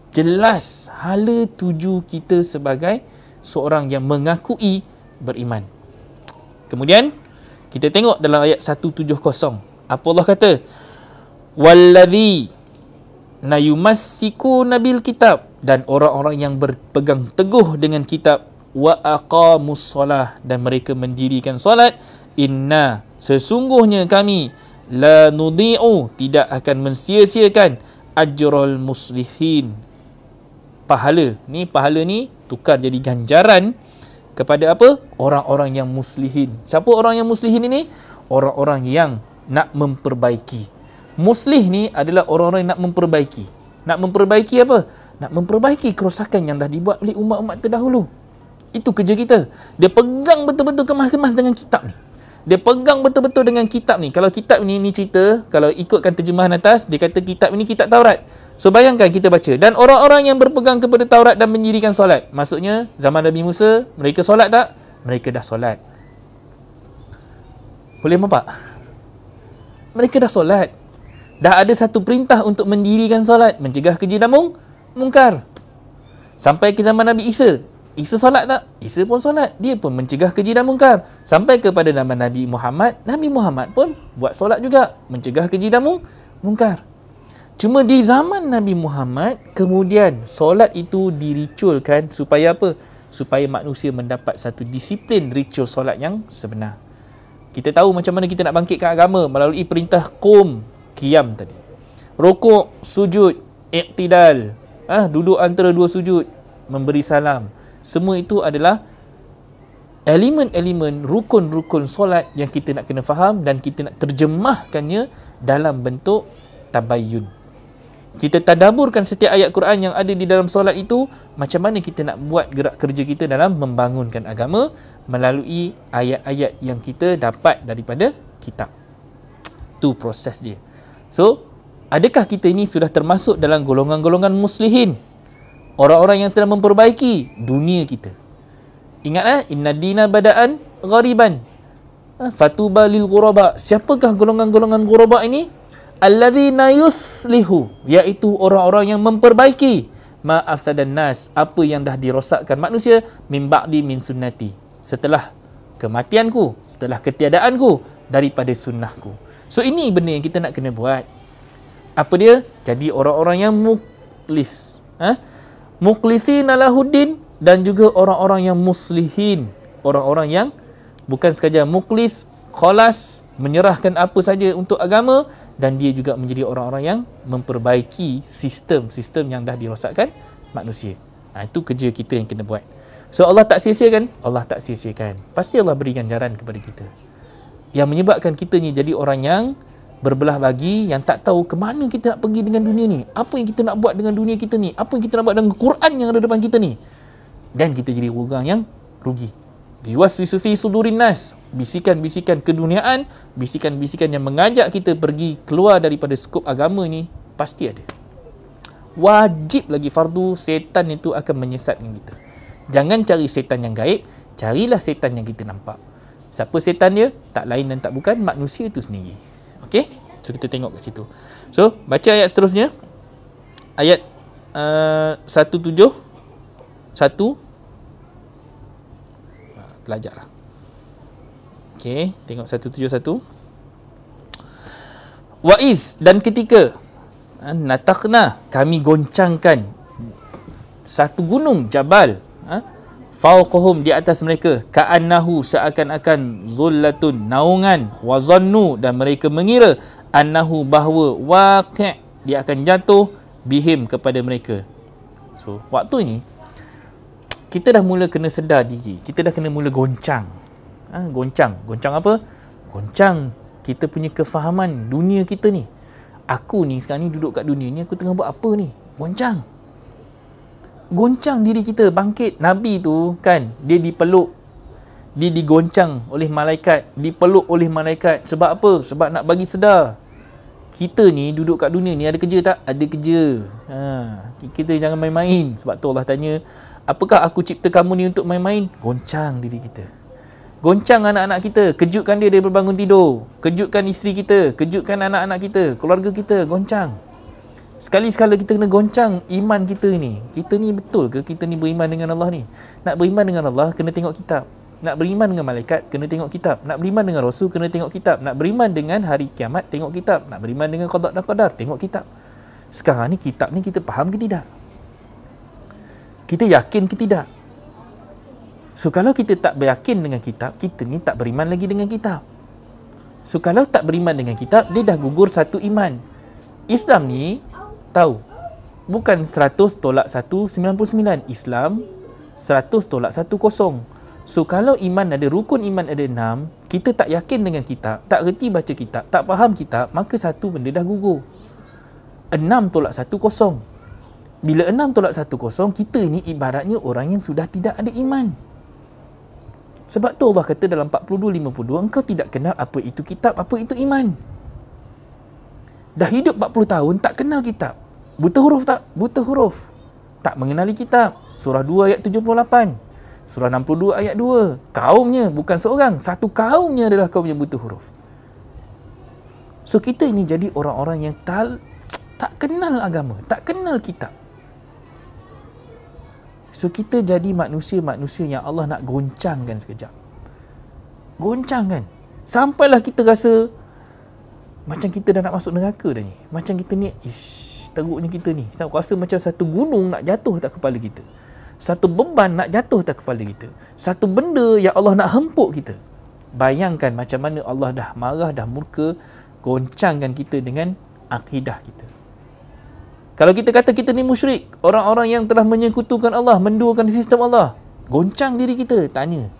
jelas hala tuju kita sebagai seorang yang mengakui beriman. Kemudian kita tengok dalam ayat 170. Apa Allah kata? Walladhi nayumassiku nabil kitab, dan orang-orang yang berpegang teguh dengan kitab, wa aqamus solah, dan mereka mendirikan solat, inna, sesungguhnya kami, la nudhi'u, tidak akan mensia-siakan, ajrul muslihin, pahala ni tukar jadi ganjaran kepada apa? Orang-orang yang muslihin. Siapa orang yang muslihin ini? Orang-orang yang nak memperbaiki. Muslih ni adalah orang-orang yang nak memperbaiki. Nak memperbaiki apa? Nak memperbaiki kerosakan yang dah dibuat oleh umat-umat terdahulu. Itu kerja kita. Dia pegang betul-betul kemas-kemas dengan kitab ni. Dia pegang betul-betul dengan kitab ni. Kalau kitab ni cerita, kalau ikutkan terjemahan atas, dia kata kitab ini kitab Taurat. So bayangkan kita baca. Dan orang-orang yang berpegang kepada Taurat dan mendirikan solat. Maksudnya, zaman Nabi Musa, mereka solat tak? Mereka dah solat. Boleh nampak? Mereka dah solat. Dah ada satu perintah untuk mendirikan solat, mencegah keji dan mungkar. Sampai ke zaman Nabi Isa. Isa solat tak? Isa pun solat. Dia pun mencegah keji dan mungkar. Sampai kepada nama Nabi Muhammad. Nabi Muhammad pun buat solat juga. Mencegah keji dan mungkar. Cuma di zaman Nabi Muhammad, kemudian solat itu diriculkan supaya apa? Supaya manusia mendapat satu disiplin ritual solat yang sebenar. Kita tahu macam mana kita nak bangkitkan agama melalui perintah qiyam tadi. Rukuk, sujud, iqtidal, duduk antara dua sujud, memberi salam. Semua itu adalah elemen-elemen rukun-rukun solat yang kita nak kena faham dan kita nak terjemahkannya dalam bentuk tabayyun. Kita tadaburkan setiap ayat Quran yang ada di dalam solat itu, macam mana kita nak buat gerak kerja kita dalam membangunkan agama melalui ayat-ayat yang kita dapat daripada kitab. Itu proses dia. So, adakah kita ini sudah termasuk dalam golongan-golongan muslihin? Orang-orang yang sedang memperbaiki dunia kita. Ingatlah, inna dina bada'an ghariban. Fatuba lil ghuraba. Siapakah golongan-golongan ghuraba ini? Alladzina yuslihu, iaitu orang-orang yang memperbaiki ma afsadan nas, apa yang dah dirosakkan manusia, min ba'di min sunnati, setelah kematianku, setelah ketiadaanku, daripada sunnahku. So ini benda yang kita nak kena buat. Apa dia? Jadi orang-orang yang mukhlis, mukhlisin alahuddin, dan juga orang-orang yang muslihin, orang-orang yang bukan sekadar mukhlis, khalas, menyerahkan apa saja untuk agama, dan dia juga menjadi orang-orang yang memperbaiki sistem-sistem yang dah dirosakkan manusia. Itu kerja kita yang kena buat. So Allah tak sia-siakan? Allah tak sia-siakan. Pasti Allah beri ganjaran kepada kita. Yang menyebabkan kita ni jadi orang yang berbelah bagi, yang tak tahu ke mana kita nak pergi dengan dunia ni. Apa yang kita nak buat dengan dunia kita ni? Apa yang kita nak buat dengan Quran yang ada depan kita ni? Dan kita jadi orang yang rugi. Yuwaswisu fi sudurin nas, bisikan-bisikan keduniaan, bisikan-bisikan yang mengajak kita pergi keluar daripada skop agama ni pasti ada. Wajib lagi fardu, setan itu akan menyesatkan kita. Jangan cari setan yang gaib, carilah setan yang kita nampak. Siapa setan dia? Tak lain dan tak bukan manusia itu sendiri. Okey? So kita tengok kat situ. So baca ayat seterusnya. Ayat 171. Belajarlah. Okey, tengok 171. Waiz, dan ketika natakna, kami goncangkan satu gunung jabal, fauqahum, di atas mereka, ka'annahu, seakan-akan zullatun, naungan, wa zannu, dan mereka mengira annahu, bahawa waqi', dia akan jatuh, bihim, kepada mereka. So waktu ini kita dah mula kena sedar diri. Kita dah kena mula goncang. Goncang apa? Goncang kita punya kefahaman dunia kita ni. Aku ni sekarang ni duduk kat dunia ni, aku tengah buat apa ni? Goncang diri kita, bangkit. Nabi tu kan, dia dipeluk, dia digoncang oleh malaikat, dipeluk oleh malaikat. Sebab apa? Sebab nak bagi sedar. Kita ni duduk kat dunia ni ada kerja tak? Ada kerja. Kita jangan main-main. Sebab tu Allah tanya, apakah aku cipta kamu ni untuk main-main? Goncang diri kita. Goncang anak-anak kita. Kejutkan dia daripada bangun tidur. Kejutkan isteri kita. Kejutkan anak-anak kita. Keluarga kita. Goncang. Sekali-sekala kita kena goncang iman kita ni. Kita ni betul ke kita ni beriman dengan Allah ni? Nak beriman dengan Allah, kena tengok kitab. Nak beriman dengan malaikat, kena tengok kitab. Nak beriman dengan Rasul, kena tengok kitab. Nak beriman dengan hari kiamat, tengok kitab. Nak beriman dengan qada dan qadar, tengok kitab. Sekarang ni kitab ni kita faham ke tidak? Kita yakin ke tidak? So kalau kita tak beryakin dengan kitab, kita ni tak beriman lagi dengan kitab. So kalau tak beriman dengan kitab, dia dah gugur satu iman. Islam ni tahu, bukan 100 tolak 1, 99. Islam 100 tolak 1, 0. So kalau iman ada, rukun iman ada 6, kita tak yakin dengan kitab, tak reti baca kitab, tak faham kitab, maka satu benda dah gugur. 6 tolak 1, 0. Bila 6 tolak 1, 0, kita ni ibaratnya orang yang sudah tidak ada iman. Sebab tu Allah kata dalam 42-52, engkau tidak kenal apa itu kitab, apa itu iman. Dah hidup 40 tahun, tak kenal kitab. Buta huruf tak? Buta huruf. Tak mengenali kitab. Surah 2 ayat 78. Surah 62 ayat 2. Kaumnya, bukan seorang, satu kaumnya adalah kaum yang buta huruf. So kita ini jadi orang-orang yang tak kenal agama, tak kenal kitab. So kita jadi manusia-manusia yang Allah nak goncangkan sekejap. Goncangkan. Sampailah kita rasa macam kita dah nak masuk neraka dah ni. Macam kita ni, teruknya kita ni. Kita rasa macam satu gunung nak jatuh atas kepala kita. Satu beban nak jatuh atas kepala kita. Satu benda yang Allah nak hempuk kita. Bayangkan macam mana Allah dah marah, dah murka, goncangkan kita dengan akidah kita. Kalau kita kata kita ni musyrik, orang-orang yang telah menyekutukan Allah, menduakan sistem Allah, goncang diri kita, tanya.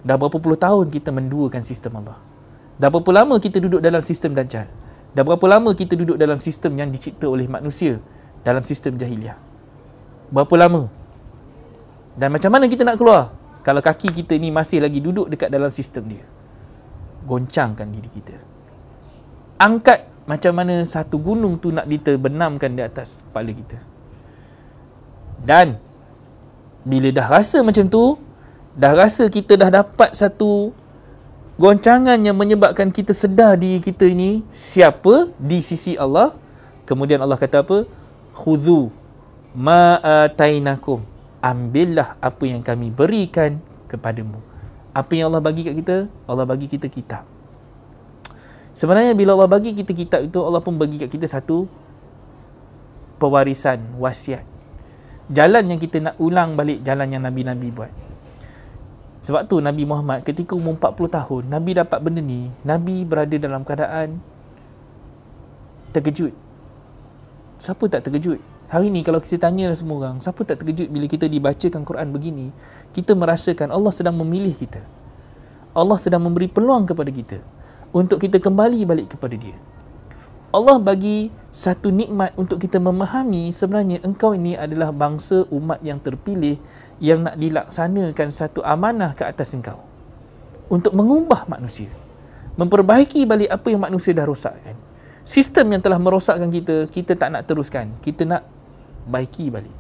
Dah berapa puluh tahun kita menduakan sistem Allah? Dah berapa lama kita duduk dalam sistem Dajjal? Dah berapa lama kita duduk dalam sistem yang dicipta oleh manusia, dalam sistem jahiliah? Berapa lama? Dan macam mana kita nak keluar kalau kaki kita ni masih lagi duduk dekat dalam sistem dia? Goncangkan diri kita. Angkat macam mana satu gunung tu nak diterbenamkan di atas kepala kita. Dan bila dah rasa macam tu, dah rasa kita dah dapat satu goncangan yang menyebabkan kita sedar diri kita ini siapa di sisi Allah. Kemudian Allah kata apa? Khudhu ma atainakum, ambillah apa yang kami berikan kepadamu. Apa yang Allah bagi kat kita? Allah bagi kita kitab. Sebenarnya bila Allah bagi kita kitab itu, Allah pun bagi kat kita satu pewarisan, wasiat. Jalan yang kita nak ulang balik jalan yang Nabi-Nabi buat. Sebab tu Nabi Muhammad ketika umur 40 tahun, Nabi dapat benda ni, Nabi berada dalam keadaan terkejut. Siapa tak terkejut? Hari ni kalau kita tanya semua orang, siapa tak terkejut bila kita dibacakan Quran begini? Kita merasakan Allah sedang memilih kita. Allah sedang memberi peluang kepada kita untuk kita kembali balik kepada Dia. Allah bagi satu nikmat untuk kita memahami sebenarnya engkau ini adalah bangsa umat yang terpilih yang nak dilaksanakan satu amanah ke atas engkau untuk mengubah manusia, memperbaiki balik apa yang manusia dah rosakkan. Sistem yang telah merosakkan kita, kita tak nak teruskan, kita nak baiki balik.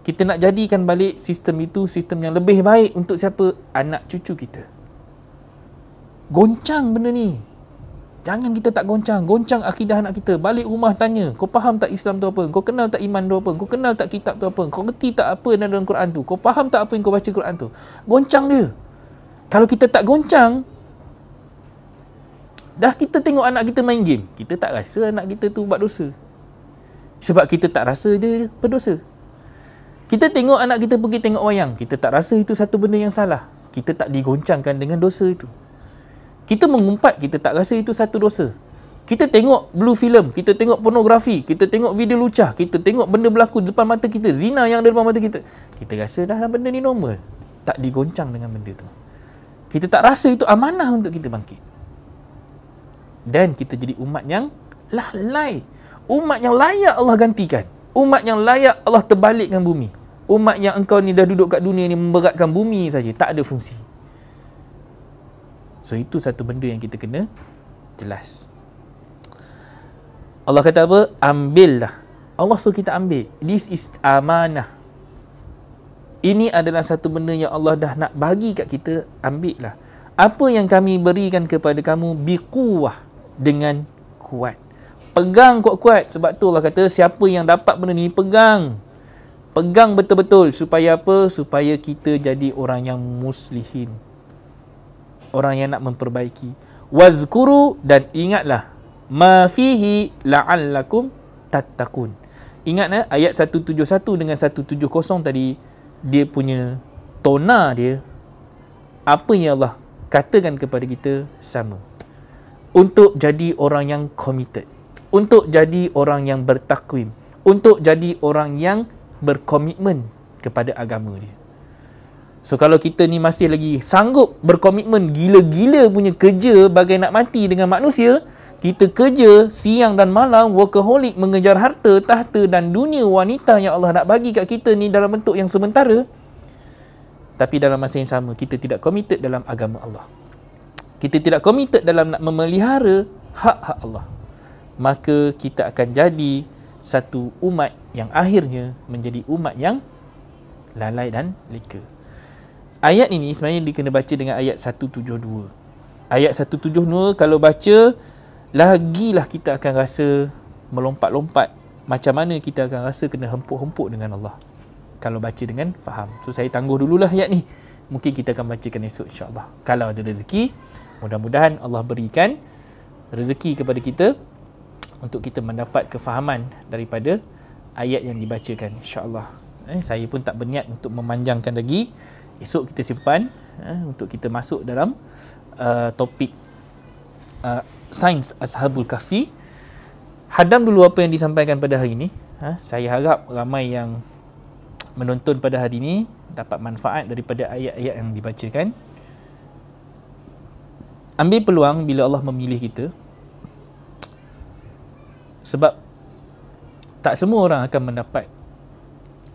Kita nak jadikan balik sistem itu sistem yang lebih baik untuk siapa? Anak cucu kita. Goncang benda ni. Jangan kita tak goncang. Goncang akidah anak kita. Balik rumah tanya, kau faham tak Islam tu apa? Kau kenal tak iman tu apa? Kau kenal tak kitab tu apa? Kau reti tak apa dalam Quran tu? Kau faham tak apa yang kau baca Quran tu? Goncang dia. Kalau kita tak goncang, dah kita tengok anak kita main game, kita tak rasa anak kita tu buat dosa. Sebab kita tak rasa dia berdosa. Kita tengok anak kita pergi tengok wayang, kita tak rasa itu satu benda yang salah. Kita tak digoncangkan dengan dosa itu. Kita mengumpat, kita tak rasa itu satu dosa. Kita tengok blue film, kita tengok pornografi, kita tengok video lucah, kita tengok benda berlaku depan mata kita, zina yang ada depan mata kita, kita rasa dah benda ni normal. Tak digoncang dengan benda tu. Kita tak rasa itu amanah untuk kita bangkit. Dan kita jadi umat yang lalai. Umat yang layak Allah gantikan. Umat yang layak Allah terbalikkan bumi. Umat yang engkau ni dah duduk kat dunia ni memberatkan bumi saja, tak ada fungsi. So itu satu benda yang kita kena jelas. Allah kata apa? Ambillah. Allah suruh kita ambil. This is amanah. Ini adalah satu benda yang Allah dah nak bagi kat kita, ambillah. Apa yang kami berikan kepada kamu biquwah, dengan kuat. Pegang kuat-kuat. Sebab tu Allah kata siapa yang dapat benda ni, pegang. Pegang betul-betul. Supaya apa? Supaya kita jadi orang yang muslihin. Orang yang nak memperbaiki. Wazkuru, dan ingatlah ma fihi la'allakum tattaqun. Ingat ayat 171 dengan 170 tadi, dia punya tona dia, apa yang Allah katakan kepada kita sama. Untuk jadi orang yang committed, untuk jadi orang yang bertakwim, untuk jadi orang yang berkomitmen kepada agama dia. So kalau kita ni masih lagi sanggup berkomitmen gila-gila punya kerja bagai nak mati dengan manusia, kita kerja siang dan malam, workaholic, mengejar harta, tahta dan dunia wanita yang Allah nak bagi kat kita ni dalam bentuk yang sementara, tapi dalam masa yang sama kita tidak committed dalam agama Allah. Kita tidak committed dalam nak memelihara hak-hak Allah. Maka kita akan jadi satu umat yang akhirnya menjadi umat yang lalai dan leka. Ayat ini sebenarnya dikena baca dengan ayat 172. Ayat 172 kalau baca, lagilah kita akan rasa melompat-lompat. Macam mana kita akan rasa kena hempuk-hempuk dengan Allah kalau baca dengan faham. So saya tangguh dululah ayat ni. Mungkin kita akan bacakan esok insya-Allah. Kalau ada rezeki, mudah-mudahan Allah berikan rezeki kepada kita untuk kita mendapat kefahaman daripada ayat yang dibacakan insya-Allah. Saya pun tak berniat untuk memanjangkan lagi. Esok kita simpan untuk kita masuk dalam topik sains Ashabul Kahfi. Hadam dulu apa yang disampaikan pada hari ini. Saya harap ramai yang menonton pada hari ini dapat manfaat daripada ayat-ayat yang dibacakan. Ambil peluang bila Allah memilih kita. Sebab tak semua orang akan mendapat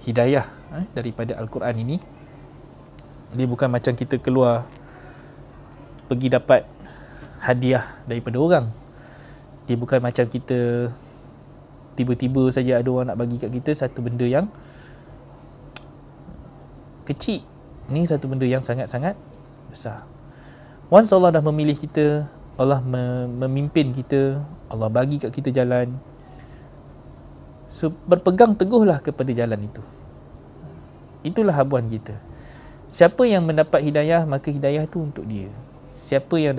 hidayah daripada Al-Quran ini. Dia bukan macam kita keluar pergi dapat hadiah daripada orang. Dia bukan macam kita tiba-tiba saja ada orang nak bagi kat kita satu benda yang kecil. Ni satu benda yang sangat-sangat besar. Once Allah dah memilih kita, Allah memimpin kita, Allah bagi kat kita jalan, so berpegang teguhlah kepada jalan itu. Itulah habuan kita. Siapa yang mendapat hidayah, maka hidayah itu untuk dia. Siapa yang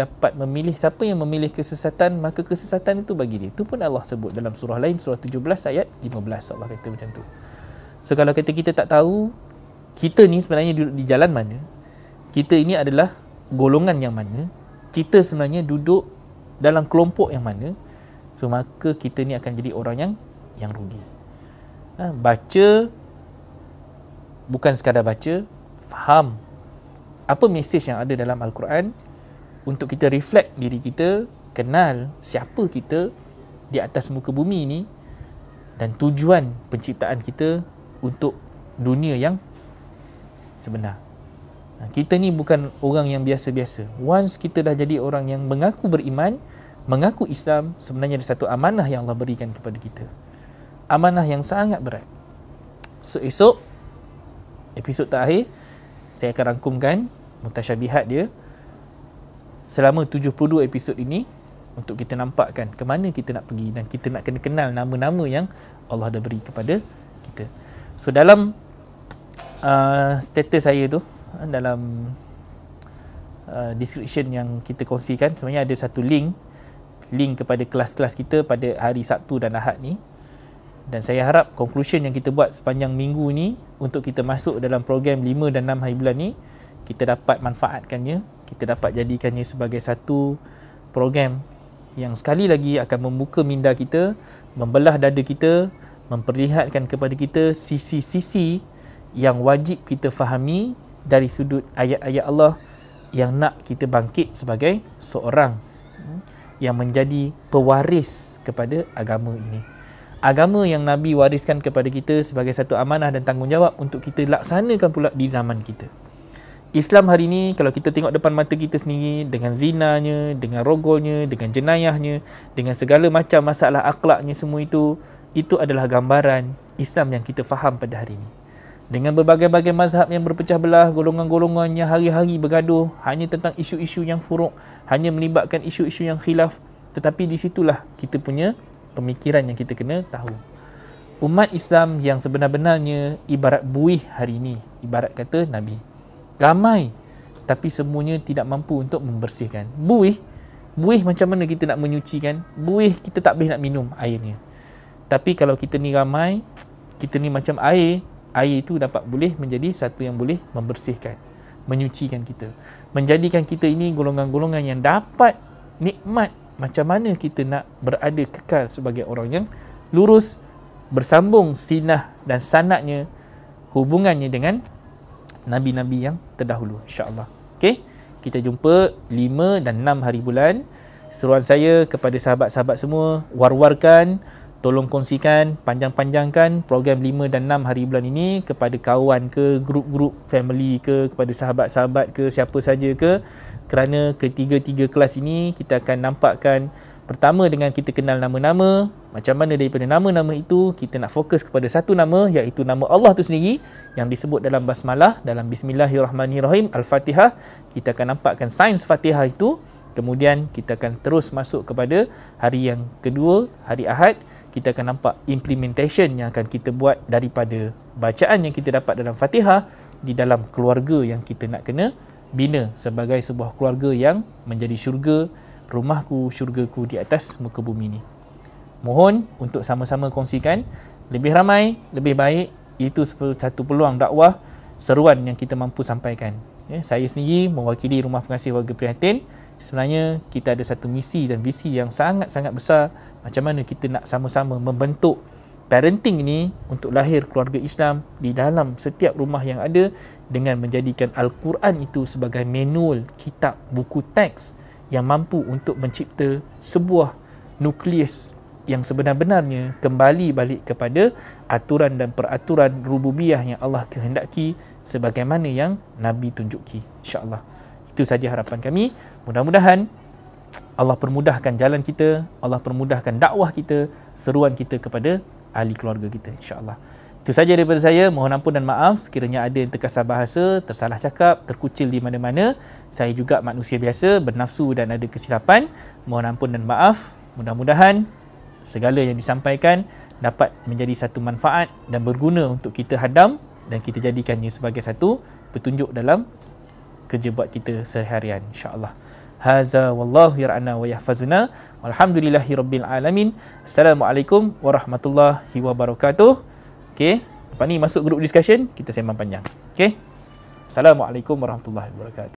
memilih kesesatan, maka kesesatan itu bagi dia. Itu pun Allah sebut dalam surah lain, surah 17 ayat 15. Allah kata macam tu. So kalau kata kita tak tahu kita ni sebenarnya duduk di jalan mana, kita ini adalah golongan yang mana, kita sebenarnya duduk dalam kelompok yang mana, so maka kita ni akan jadi orang yang rugi. Baca, bukan sekadar baca, faham apa mesej yang ada dalam Al-Quran, untuk kita reflect diri kita, kenal siapa kita di atas muka bumi ni, dan tujuan penciptaan kita untuk dunia yang sebenar. Kita ni bukan orang yang biasa-biasa. Once kita dah jadi orang yang mengaku beriman, mengaku Islam, sebenarnya ada satu amanah yang Allah berikan kepada kita. Amanah yang sangat berat. So esok, episod terakhir, saya akan rangkumkan mutasyabihat dia selama 72 episod ini, untuk kita nampakkan ke mana kita nak pergi, dan kita nak kena kenal nama-nama yang Allah dah beri kepada kita. So dalam status saya tu, dalam description yang kita kongsikan, sebenarnya ada satu link kepada kelas-kelas kita pada hari Sabtu dan Ahad ni. Dan saya harap conclusion yang kita buat sepanjang minggu ni, untuk kita masuk dalam program 5 dan 6 hari bulan ni, kita dapat manfaatkannya, kita dapat jadikannya sebagai satu program yang sekali lagi akan membuka minda kita, membelah dada kita, memperlihatkan kepada kita sisi-sisi yang wajib kita fahami dari sudut ayat-ayat Allah, yang nak kita bangkit sebagai seorang yang menjadi pewaris kepada agama ini. Agama yang Nabi wariskan kepada kita sebagai satu amanah dan tanggungjawab untuk kita laksanakan pula di zaman kita. Islam hari ini, kalau kita tengok depan mata kita sendiri, dengan zinanya, dengan rogolnya, dengan jenayahnya, dengan segala macam masalah akhlaknya, semua itu adalah gambaran Islam yang kita faham pada hari ini. Dengan berbagai-bagai mazhab yang berpecah belah, golongan-golongan yang hari-hari bergaduh hanya tentang isu-isu yang furuk, hanya melibatkan isu-isu yang khilaf, tetapi di situlah kita punya pemikiran yang kita kena tahu. Umat Islam yang sebenar-benarnya ibarat buih hari ini, ibarat kata Nabi. Ramai, tapi semuanya tidak mampu untuk membersihkan. Buih macam mana kita nak menyucikan? Buih kita tak boleh nak minum airnya. Tapi kalau kita ni ramai, kita ni macam air itu boleh menjadi satu yang boleh membersihkan, menyucikan kita, menjadikan kita ini golongan-golongan yang dapat nikmat macam mana kita nak berada kekal sebagai orang yang lurus, bersambung sinah dan sanadnya, hubungannya dengan Nabi-Nabi yang terdahulu, insyaAllah. Okay, kita jumpa 5 dan 6 hari bulan. Seruan saya kepada sahabat-sahabat semua, war-warkan, tolong kongsikan, panjang-panjangkan program 5 dan 6 hari bulan ini kepada kawan ke, grup-grup family ke, kepada sahabat-sahabat ke, siapa saja ke. Kerana ketiga-tiga kelas ini kita akan nampakkan, pertama dengan kita kenal nama-nama, macam mana daripada nama-nama itu kita nak fokus kepada satu nama, iaitu nama Allah tu sendiri yang disebut dalam basmalah, dalam Bismillahirrahmanirrahim, Al-Fatihah. Kita akan nampakkan sains Fatihah itu. Kemudian kita akan terus masuk kepada hari yang kedua, hari Ahad. Kita akan nampak implementation yang akan kita buat daripada bacaan yang kita dapat dalam Fatihah di dalam keluarga yang kita nak kena bina sebagai sebuah keluarga yang menjadi syurga, rumahku, syurgaku di atas muka bumi ni. Mohon untuk sama-sama kongsikan, lebih ramai, lebih baik. Itu satu peluang dakwah, seruan yang kita mampu sampaikan. Saya sendiri mewakili Rumah Pengasih Warga Prihatin. Sebenarnya kita ada satu misi dan visi yang sangat-sangat besar, macam mana kita nak sama-sama membentuk parenting ini untuk lahir keluarga Islam di dalam setiap rumah yang ada, dengan menjadikan Al-Quran itu sebagai manual, kitab, buku teks yang mampu untuk mencipta sebuah nukleus yang sebenar-benarnya kembali balik kepada aturan dan peraturan rububiyah yang Allah kehendaki sebagaimana yang Nabi tunjuki, insya-Allah. Itu saja harapan kami. Mudah-mudahan Allah permudahkan jalan kita, Allah permudahkan dakwah kita, seruan kita kepada ahli keluarga kita, insya-Allah. Itu saja daripada saya. Mohon ampun dan maaf sekiranya ada yang terkasar bahasa, tersalah cakap, terkucil di mana-mana. Saya juga manusia biasa, bernafsu dan ada kesilapan. Mohon ampun dan maaf. Mudah-mudahan segala yang disampaikan dapat menjadi satu manfaat dan berguna untuk kita hadam dan kita jadikannya sebagai satu petunjuk dalam kerja buat kita seharian, insya-Allah. Haza wallahu yar'ana wa yahfazuna. Walhamdulillahi rabbil alamin. Assalamualaikum warahmatullahi wabarakatuh. Okey, lepas ni masuk group discussion, kita sembang panjang. Okey. Assalamualaikum warahmatullahi wabarakatuh.